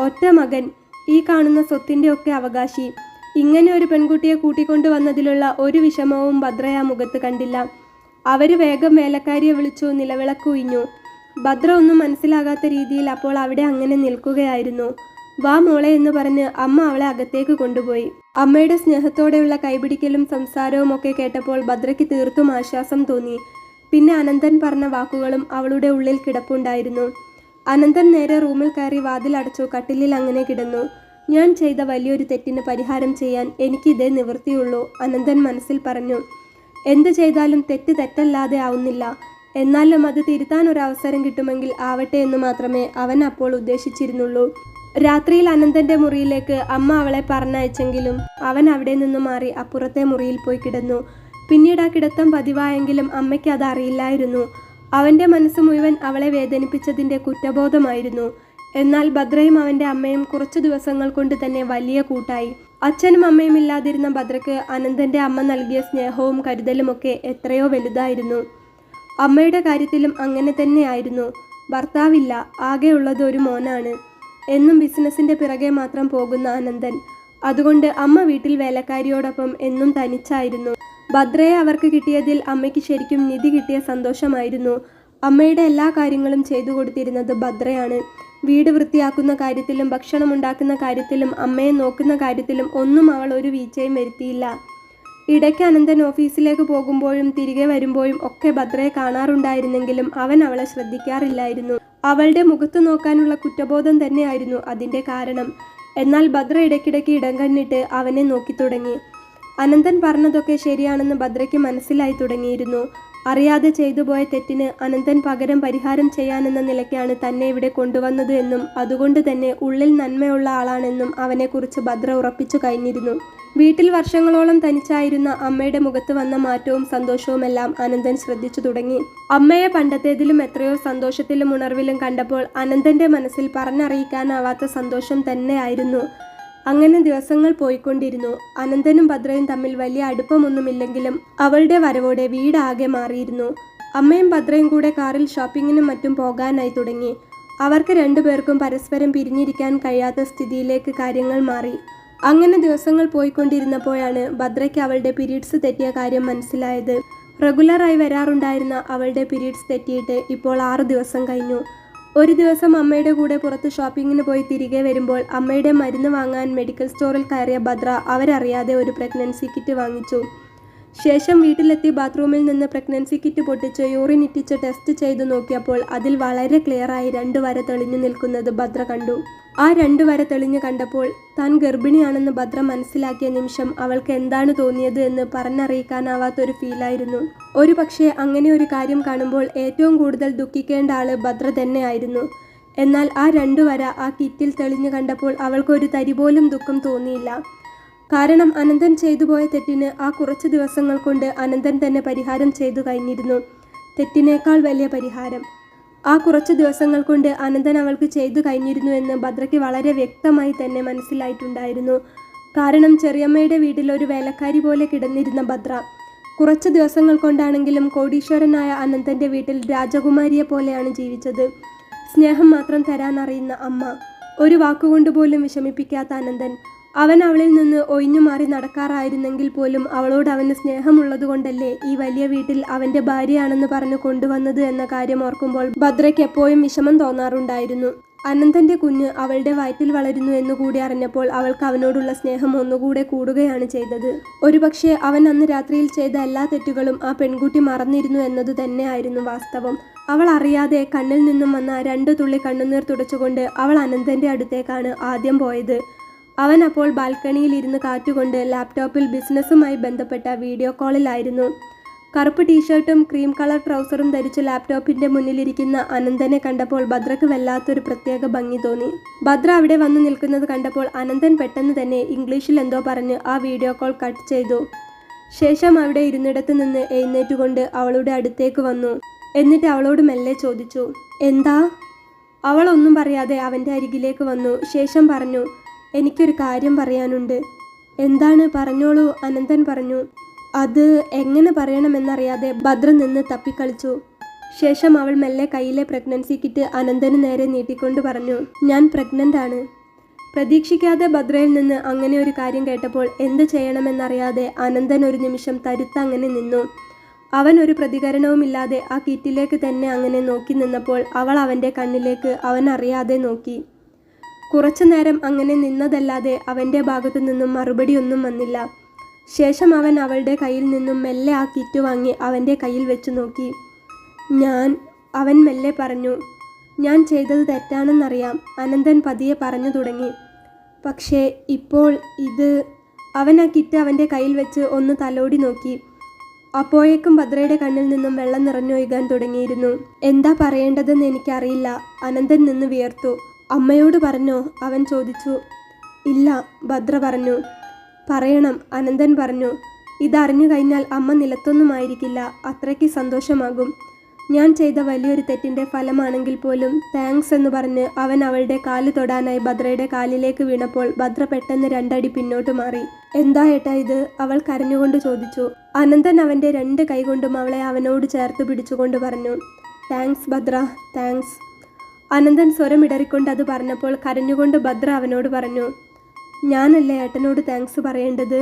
ഒറ്റ മകൻ, ഈ കാണുന്ന സ്വത്തിൻ്റെ ഒക്കെ അവകാശി. ഇങ്ങനെ ഒരു പെൺകുട്ടിയെ കൂട്ടിക്കൊണ്ടുവന്നതിലുള്ള ഒരു വിഷമവും ഭദ്ര ആ മുഖത്ത് കണ്ടില്ല. അവർ വേഗം വേലക്കാരിയെ വിളിച്ചു നിലവിളക്ക് ഉയിഞ്ഞു. ഭദ്ര ഒന്നും മനസ്സിലാകാത്ത രീതിയിൽ അപ്പോൾ അവിടെ അങ്ങനെ നിൽക്കുകയായിരുന്നു. വാ മോളെ എന്ന് പറഞ്ഞ് അമ്മ അവളെ അകത്തേക്ക് കൊണ്ടുപോയി. അമ്മയുടെ സ്നേഹത്തോടെയുള്ള കൈപിടിക്കലും സംസാരവും ഒക്കെ കേട്ടപ്പോൾ ഭദ്രയ്ക്ക് തീർത്തും ആശ്വാസം തോന്നി. പിന്നെ അനന്തൻ പറഞ്ഞ വാക്കുകളും അവളുടെ ഉള്ളിൽ കിടപ്പുണ്ടായിരുന്നു. അനന്തൻ നേരെ റൂമിൽ കയറി വാതിലടച്ചു കട്ടിലിൽ അങ്ങനെ കിടന്നു. ഞാൻ ചെയ്ത വലിയൊരു തെറ്റിന് പരിഹാരം ചെയ്യാൻ എനിക്കിതേ നിവൃത്തിയുള്ളൂ, അനന്തൻ മനസ്സിൽ പറഞ്ഞു. എന്ത് ചെയ്താലും തെറ്റ് തെറ്റല്ലാതെ ആവുന്നില്ല. എന്നാലും അത് തിരുത്താൻ ഒരു അവസരം കിട്ടുമെങ്കിൽ ആവട്ടെ എന്ന് മാത്രമേ അവൻ അപ്പോൾ ഉദ്ദേശിച്ചിരുന്നുള്ളൂ. രാത്രിയിൽ അനന്തന്റെ മുറിയിലേക്ക് അമ്മ അവളെ പറഞ്ഞയച്ചെങ്കിലും അവൻ അവിടെ നിന്ന് മാറി അപ്പുറത്തെ മുറിയിൽ പോയി കിടന്നു. പിന്നീട് ആ കിടത്തം പതിവായെങ്കിലും അമ്മയ്ക്ക് അത് അറിയില്ലായിരുന്നു. അവന്റെ മനസ്സ് മുഴുവൻ അവളെ വേദനിപ്പിച്ചതിന്റെ കുറ്റബോധമായിരുന്നു. എന്നാൽ ഭദ്രയും അവന്റെ അമ്മയും കുറച്ചു ദിവസങ്ങൾ കൊണ്ട് തന്നെ വലിയ കൂട്ടായി. അച്ഛനും അമ്മയും ഇല്ലാതിരുന്ന ഭദ്രയ്ക്ക് അനന്തന്റെ അമ്മ നൽകിയ സ്നേഹവും കരുതലുമൊക്കെ എത്രയോ വലുതായിരുന്നു. അമ്മയുടെ കാര്യത്തിലും അങ്ങനെ തന്നെയായിരുന്നു. ഭർത്താവില്ല, ആകെയുള്ളത് ഒരു മോനാണ്. എന്നും ബിസിനസിന്റെ പിറകെ മാത്രം പോകുന്ന അനന്തൻ. അതുകൊണ്ട് അമ്മ വീട്ടിൽ വേലക്കാരിയോടൊപ്പം എന്നും തനിച്ചായിരുന്നു. ഭദ്രയെ അവർക്ക് കിട്ടിയതിൽ അമ്മയ്ക്ക് ശരിക്കും നിധി കിട്ടിയ സന്തോഷമായിരുന്നു. അമ്മയുടെ എല്ലാ കാര്യങ്ങളും ചെയ്തു കൊടുത്തിരുന്നത് ഭദ്രയാണ്. വീട് വൃത്തിയാക്കുന്ന കാര്യത്തിലും ഭക്ഷണമുണ്ടാക്കുന്ന കാര്യത്തിലും അമ്മയെ നോക്കുന്ന കാര്യത്തിലും ഒന്നും അവൾ ഒരു വീഴ്ചയും വരുത്തിയില്ല. ഇടയ്ക്ക് അനന്തൻ ഓഫീസിലേക്ക് പോകുമ്പോഴും തിരികെ വരുമ്പോഴും ഒക്കെ ഭദ്രയെ കാണാറുണ്ടായിരുന്നെങ്കിലും അവൻ അവളെ ശ്രദ്ധിക്കാറില്ലായിരുന്നു. അവളുടെ മുഖത്ത് നോക്കാനുള്ള കുറ്റബോധം തന്നെയായിരുന്നു അതിൻ്റെ കാരണം. എന്നാൽ ഭദ്ര ഇടയ്ക്കിടയ്ക്ക് ഇടം കണ്ണിട്ട് അവനെ നോക്കി തുടങ്ങി. അനന്തൻ പറഞ്ഞതൊക്കെ ശരിയാണെന്ന് ഭദ്രയ്ക്ക് മനസ്സിലായി തുടങ്ങിയിരുന്നു. അറിയാതെ ചെയ്തു പോയ തെറ്റിന് അനന്തൻ പകരം പരിഹാരം ചെയ്യാനെന്ന നിലയ്ക്കാണ് തന്നെ ഇവിടെ കൊണ്ടുവന്നത് എന്നും അതുകൊണ്ട് തന്നെ ഉള്ളിൽ നന്മയുള്ള ആളാണെന്നും അവനെക്കുറിച്ച് ഭദ്ര ഉറപ്പിച്ചു കഴിഞ്ഞിരുന്നു. വീട്ടിൽ വർഷങ്ങളോളം തനിച്ചായിരുന്ന അമ്മയുടെ മുഖത്ത് വന്ന മാറ്റവും സന്തോഷവുമെല്ലാം അനന്തൻ ശ്രദ്ധിച്ചു തുടങ്ങി. അമ്മയെ പണ്ടത്തേതിലും എത്രയോ സന്തോഷത്തിലും ഉണർവിലും കണ്ടപ്പോൾ അനന്തന്റെ മനസ്സിൽ പറഞ്ഞറിയിക്കാനാവാത്ത സന്തോഷം തന്നെയായിരുന്നു. അങ്ങനെ ദിവസങ്ങൾ പോയിക്കൊണ്ടിരുന്നു. അനന്തനും ഭദ്രയും തമ്മിൽ വലിയ അടുപ്പമൊന്നുമില്ലെങ്കിലും അവളുടെ വരവോടെ വീടാകെ മാറിയിരുന്നു. അമ്മയും ഭദ്രയും കൂടെ കാറിൽ ഷോപ്പിങ്ങിനും മറ്റും പോകാനായി തുടങ്ങി. അവർക്ക് രണ്ടുപേർക്കും പരസ്പരം പിരിഞ്ഞിരിക്കാൻ കഴിയാത്ത സ്ഥിതിയിലേക്ക് കാര്യങ്ങൾ മാറി. അങ്ങനെ ദിവസങ്ങൾ പോയിക്കൊണ്ടിരുന്നപ്പോഴാണ് ഭദ്രയ്ക്ക് അവളുടെ പീരീഡ്സ് തെറ്റിയ കാര്യം മനസ്സിലായത്. റെഗുലറായി വരാറുണ്ടായിരുന്ന അവളുടെ പീരീഡ്സ് തെറ്റിയിട്ട് ഇപ്പോൾ 6 ദിവസം കഴിഞ്ഞു. ഒരു ദിവസം അമ്മയുടെ കൂടെ പുറത്ത് ഷോപ്പിങ്ങിന് പോയി തിരികെ വരുമ്പോൾ അമ്മയുടെ മരുന്ന് വാങ്ങാൻ മെഡിക്കൽ സ്റ്റോറിൽ കയറിയ ഭദ്ര അവരറിയാതെ ഒരു പ്രഗ്നൻസി കിറ്റ് വാങ്ങിച്ചു. ശേഷം വീട്ടിലെത്തി ബാത്റൂമിൽ നിന്ന് പ്രഗ്നൻസി കിറ്റ് പൊട്ടിച്ച് യൂറിൻ ഇറ്റിച്ച് ടെസ്റ്റ് ചെയ്തു നോക്കിയപ്പോൾ അതിൽ വളരെ ക്ലിയറായി 2 വര തെളിഞ്ഞു നിൽക്കുന്നത് ഭദ്ര കണ്ടു. ആ 2 വര തെളിഞ്ഞു കണ്ടപ്പോൾ താൻ ഗർഭിണിയാണെന്ന് ഭദ്ര മനസ്സിലാക്കിയ നിമിഷം അവൾക്ക് എന്താണ് തോന്നിയത് എന്ന് പറഞ്ഞറിയിക്കാനാവാത്തൊരു ഫീലായിരുന്നു. ഒരു പക്ഷേ അങ്ങനെ ഒരു കാര്യം കാണുമ്പോൾ ഏറ്റവും കൂടുതൽ ദുഃഖിക്കേണ്ട ആള് ഭദ്ര തന്നെയായിരുന്നു. എന്നാൽ ആ 2 വര ആ കിറ്റിൽ തെളിഞ്ഞു കണ്ടപ്പോൾ അവൾക്കൊരു തരി പോലും ദുഃഖം തോന്നിയില്ല. കാരണം അനന്തൻ ചെയ്തു പോയ തെറ്റിന് ആ കുറച്ച് ദിവസങ്ങൾ കൊണ്ട് അനന്തൻ തന്നെ പരിഹാരം ചെയ്തു കഴിഞ്ഞിരുന്നു. തെറ്റിനേക്കാൾ വലിയ പരിഹാരം ആ കുറച്ച് ദിവസങ്ങൾ കൊണ്ട് അനന്തൻ അവൾക്ക് ചെയ്തു കഴിഞ്ഞിരുന്നു എന്ന് ഭദ്രയ്ക്ക് വളരെ വ്യക്തമായി തന്നെ മനസ്സിലായിട്ടുണ്ടായിരുന്നു. കാരണം ചെറിയമ്മയുടെ വീട്ടിൽ ഒരു വേലക്കാരി പോലെ കിടന്നിരുന്ന ഭദ്ര കുറച്ച് ദിവസങ്ങൾ കൊണ്ടാണെങ്കിലും കോടീശ്വരനായ അനന്തൻ്റെ വീട്ടിൽ രാജകുമാരിയെ പോലെയാണ് ജീവിച്ചത്. സ്നേഹം മാത്രം തരാൻ അറിയുന്ന അമ്മ, ഒരു വാക്കുകൊണ്ട് പോലും വിഷമിപ്പിക്കാത്ത അനന്തൻ. അവൻ അവളിൽ നിന്ന് ഒഴിഞ്ഞു മാറി നടക്കാറായിരുന്നെങ്കിൽ പോലും അവളോട് അവന് സ്നേഹമുള്ളതുകൊണ്ടല്ലേ ഈ വലിയ വീട്ടിൽ അവൻ്റെ ഭാര്യയാണെന്ന് പറഞ്ഞു കൊണ്ടുവന്നത് എന്ന കാര്യം ഓർക്കുമ്പോൾ ഭദ്രയ്ക്ക് എപ്പോഴും വിഷമം തോന്നാറുണ്ടായിരുന്നു. അനന്തൻ്റെ കുഞ്ഞ് അവളുടെ വയറ്റിൽ വളരുന്നു എന്നുകൂടി അറിഞ്ഞപ്പോൾ അവൾക്ക് അവനോടുള്ള സ്നേഹം ഒന്നുകൂടെ കൂടുകയാണ് ചെയ്തത്. ഒരുപക്ഷെ അവൻ അന്ന് രാത്രിയിൽ ചെയ്ത എല്ലാ തെറ്റുകളും ആ പെൺകുട്ടി മറന്നിരുന്നു എന്നതു തന്നെയായിരുന്നു വാസ്തവം. അവൾ അറിയാതെ കണ്ണിൽ നിന്നും വന്ന 2 തുള്ളി കണ്ണുനീർ തുടച്ചുകൊണ്ട് അവൾ അനന്തൻ്റെ അടുത്തേക്കാണ് ആദ്യം പോയത്. അവൻ അപ്പോൾ ബാൽക്കണിയിൽ ഇരുന്ന് കാറ്റുകൊണ്ട് ലാപ്ടോപ്പിൽ ബിസിനസ്സുമായി ബന്ധപ്പെട്ട വീഡിയോ കോളിലായിരുന്നു. കറുപ്പ് ടീഷർട്ടും ക്രീം കളർ ട്രൗസറും ധരിച്ച് ലാപ്ടോപ്പിന്റെ മുന്നിലിരിക്കുന്ന അനന്തനെ കണ്ടപ്പോൾ ഭദ്രക്ക് വല്ലാത്തൊരു പ്രത്യേക ഭംഗി തോന്നി. ഭദ്ര അവിടെ വന്നു നിൽക്കുന്നത് കണ്ടപ്പോൾ അനന്തൻ പെട്ടെന്ന് തന്നെ ഇംഗ്ലീഷിൽ എന്തോ പറഞ്ഞ് ആ വീഡിയോ കോൾ കട്ട് ചെയ്തു. ശേഷം അവിടെ ഇരുന്നിടത്ത് നിന്ന് എഴുന്നേറ്റുകൊണ്ട് അവളുടെ അടുത്തേക്ക് വന്നു. എന്നിട്ട് അവളോട് മെല്ലെ ചോദിച്ചു, എന്താ? അവൾ ഒന്നും പറയാതെ അവൻ്റെ അരികിലേക്ക് വന്നു. ശേഷം പറഞ്ഞു, എനിക്കൊരു കാര്യം പറയാനുണ്ട്. എന്താണ്? പറഞ്ഞോളൂ, അനന്തൻ പറഞ്ഞു. അത് എങ്ങനെ പറയണമെന്നറിയാതെ ഭദ്ര നിന്ന് തപ്പിക്കളിച്ചു. ശേഷം അവൾ മെല്ലെ കയ്യിലെ പ്രഗ്നൻസി കിറ്റ് അനന്തന് നേരെ നീട്ടിക്കൊണ്ട് പറഞ്ഞു, ഞാൻ പ്രഗ്നൻ്റ് ആണ്. പ്രതീക്ഷിക്കാതെ ഭദ്രയിൽ നിന്ന് അങ്ങനെ ഒരു കാര്യം കേട്ടപ്പോൾ എന്ത് ചെയ്യണമെന്നറിയാതെ അനന്തൻ ഒരു നിമിഷം തരുത്തങ്ങനെ നിന്നു. അവൻ ഒരു പ്രതികരണവുമില്ലാതെ ആ കിറ്റിലേക്ക് തന്നെ അങ്ങനെ നോക്കി നിന്നപ്പോൾ അവൾ അവൻ്റെ കണ്ണിലേക്ക് അവൻ അറിയാതെ നോക്കി. കുറച്ചു നേരം അങ്ങനെ നിന്നതല്ലാതെ അവൻ്റെ ഭാഗത്തു നിന്നും മറുപടിയൊന്നും വന്നില്ല. ശേഷം അവൻ അവളുടെ കയ്യിൽ നിന്നും മെല്ലെ ആ കിറ്റ് വാങ്ങി അവൻ്റെ കയ്യിൽ വെച്ചു നോക്കി. അവൻ മെല്ലെ പറഞ്ഞു. ഞാൻ ചെയ്തത് തെറ്റാണെന്നറിയാം, അനന്തൻ പതിയെ പറഞ്ഞു തുടങ്ങി. പക്ഷേ ഇപ്പോൾ അവൻ ആ കിറ്റ് അവൻ്റെ കയ്യിൽ വെച്ച് ഒന്ന് തലോടി നോക്കി. അപ്പോഴേക്കും ഭദ്രയുടെ കണ്ണിൽ നിന്നും വെള്ളം നിറഞ്ഞൊഴുകാൻ തുടങ്ങിയിരുന്നു. എന്താ പറയേണ്ടതെന്ന് എനിക്കറിയില്ല. അനന്തൻ നിന്ന് വിയർത്തു. അമ്മയോട് പറഞ്ഞോ? അവൻ ചോദിച്ചു. ഇല്ല, ഭദ്ര പറഞ്ഞു. പറയണം, അനന്തൻ പറഞ്ഞു. ഇതറിഞ്ഞു കഴിഞ്ഞാൽ അമ്മ നിലത്തൊന്നുമായിരിക്കില്ല, അത്രയ്ക്ക് സന്തോഷമാകും. ഞാൻ ചെയ്ത വലിയൊരു തെറ്റിൻ്റെ ഫലമാണെങ്കിൽ പോലും താങ്ക്സ് എന്ന് പറഞ്ഞ് അവൻ അവളുടെ കാല് തൊടാനായി ഭദ്രയുടെ കാലിലേക്ക് വീണപ്പോൾ ഭദ്ര പെട്ടെന്ന് 2 അടി പിന്നോട്ട് മാറി. എന്താ ഏട്ടാ ഇത്? അവൾ കരഞ്ഞുകൊണ്ട് ചോദിച്ചു. അനന്തൻ അവൻ്റെ 2 കൈകൊണ്ടും അവളെ അവനോട് ചേർത്ത് പിടിച്ചുകൊണ്ട് പറഞ്ഞു. Thanks Bhadra, thanks. അനന്തൻ സ്വരമിടറിക്കൊണ്ട് അത് പറഞ്ഞപ്പോൾ കരഞ്ഞുകൊണ്ട് ഭദ്ര അവനോട് പറഞ്ഞു. ഞാനല്ലേ ഏട്ടനോട് താങ്ക്സ് പറയേണ്ടത്?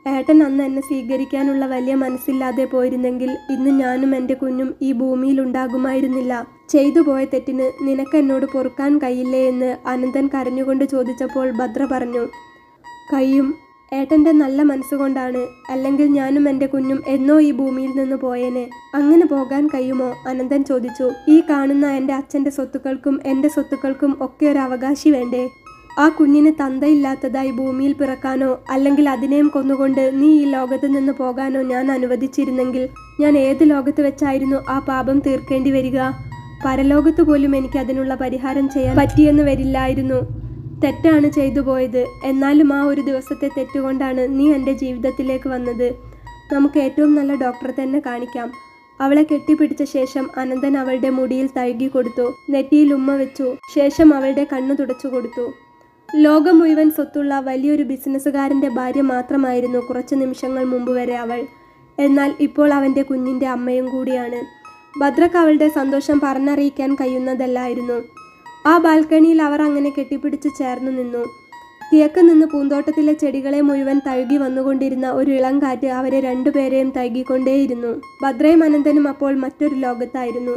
ഏട്ടൻ അന്ന് എന്നെ സ്വീകരിക്കാനുള്ള വലിയ മനസ്സില്ലാതെ പോയിരുന്നെങ്കിൽ ഇന്ന് ഞാനും എൻ്റെ കുഞ്ഞും ഈ ഭൂമിയിൽ ഉണ്ടാകുമായിരുന്നില്ല. ചെയ്തു പോയ തെറ്റിന് നിനക്ക് എന്നോട് പൊറുക്കാൻ കഴിയില്ലേ എന്ന് അനന്തൻ കരഞ്ഞുകൊണ്ട് ചോദിച്ചപ്പോൾ ഭദ്ര പറഞ്ഞു. കഴിയും, ഏട്ടൻ്റെ നല്ല മനസ്സുകൊണ്ടാണ്. അല്ലെങ്കിൽ ഞാനും എൻ്റെ കുഞ്ഞും എന്നോ ഈ ഭൂമിയിൽ നിന്ന് പോയേനെ. അങ്ങനെ പോകാൻ കഴിയുമോ? അനന്തൻ ചോദിച്ചു. ഈ കാണുന്ന എൻ്റെ അച്ഛൻ്റെ സ്വത്തുക്കൾക്കും എൻ്റെ സ്വത്തുക്കൾക്കും ഒക്കെ ഒരു അവകാശി വേണ്ടേ? ആ കുഞ്ഞിന് തന്തയില്ലാത്തതായി ഭൂമിയിൽ പിറക്കാനോ അല്ലെങ്കിൽ അതിനെയും കൊന്നുകൊണ്ട് നീ ഈ ലോകത്ത് നിന്ന് പോകാനോ ഞാൻ അനുവദിച്ചിരുന്നെങ്കിൽ ഞാൻ ഏത് ലോകത്ത് വെച്ചായിരുന്നു ആ പാപം തീർക്കേണ്ടി വരിക? പരലോകത്ത് പോലും എനിക്ക് അതിനുള്ള പരിഹാരം ചെയ്യാൻ പറ്റിയെന്ന് വരില്ലായിരുന്നു. തെറ്റാണ് ചെയ്തു പോയത്. എന്നാലും ആ ഒരു ദിവസത്തെ തെറ്റുകൊണ്ടാണ് നീ എൻ്റെ ജീവിതത്തിലേക്ക് വന്നത്. നമുക്ക് ഏറ്റവും നല്ല ഡോക്ടറെ തന്നെ കാണിക്കാം. അവളെ കെട്ടിപ്പിടിച്ച ശേഷം അനന്തൻ അവളുടെ മുടിയിൽ തഴുകി കൊടുത്തു. നെറ്റിയിൽ ഉമ്മ വെച്ചു. ശേഷം അവളുടെ കണ്ണു തുടച്ചു കൊടുത്തു. ലോകം മുഴുവൻ സ്വത്തുള്ള വലിയൊരു ബിസിനസ്സുകാരൻ്റെ ഭാര്യ മാത്രമായിരുന്നു കുറച്ച് നിമിഷങ്ങൾ മുമ്പ് വരെ അവൾ. എന്നാൽ ഇപ്പോൾ അവൻ്റെ കുഞ്ഞിൻ്റെ അമ്മയും കൂടിയാണ്. ഭദ്രക്ക് അവളുടെ സന്തോഷം പറഞ്ഞറിയിക്കാൻ കഴിയുന്നതല്ലായിരുന്നു. ആ ബാൽക്കണിയിൽ അവർ അങ്ങനെ കെട്ടിപ്പിടിച്ച് ചേർന്നു നിന്നു. കിഴക്ക് നിന്ന് പൂന്തോട്ടത്തിലെ ചെടികളെ മുഴുവൻ തഴുകി വന്നുകൊണ്ടിരുന്ന ഒരു ഇളം കാറ്റ് അവരെ 2 പേരെയും തഴുകിക്കൊണ്ടേയിരുന്നു. ഭദ്രയും അനന്തനും അപ്പോൾ മറ്റൊരു ലോകത്തായിരുന്നു.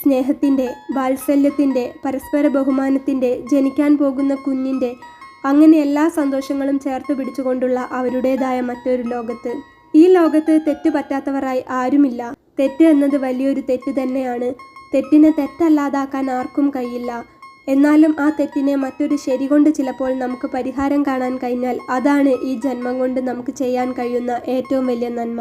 സ്നേഹത്തിൻ്റെ, വാത്സല്യത്തിൻ്റെ, പരസ്പര ബഹുമാനത്തിൻ്റെ, ജനിക്കാൻ പോകുന്ന കുഞ്ഞിൻ്റെ, അങ്ങനെ എല്ലാ സന്തോഷങ്ങളും ചേർത്ത് പിടിച്ചുകൊണ്ടുള്ള അവരുടേതായ മറ്റൊരു ലോകത്ത്. ഈ ലോകത്ത് തെറ്റ് പറ്റാത്തവരായി ആരുമില്ല. തെറ്റ് എന്നത് വലിയൊരു തെറ്റ് തന്നെയാണ്. തെറ്റിനെ തെറ്റല്ലാതാക്കാൻ ആർക്കും കഴിയില്ല. എന്നാലും ആ തെറ്റിനെ മറ്റൊരു ശരി കൊണ്ട് ചിലപ്പോൾ നമുക്ക് പരിഹാരം കാണാൻ കഴിഞ്ഞാൽ അതാണ് ഈ ജന്മം കൊണ്ട് നമുക്ക് ചെയ്യാൻ കഴിയുന്ന ഏറ്റവും വലിയ നന്മ.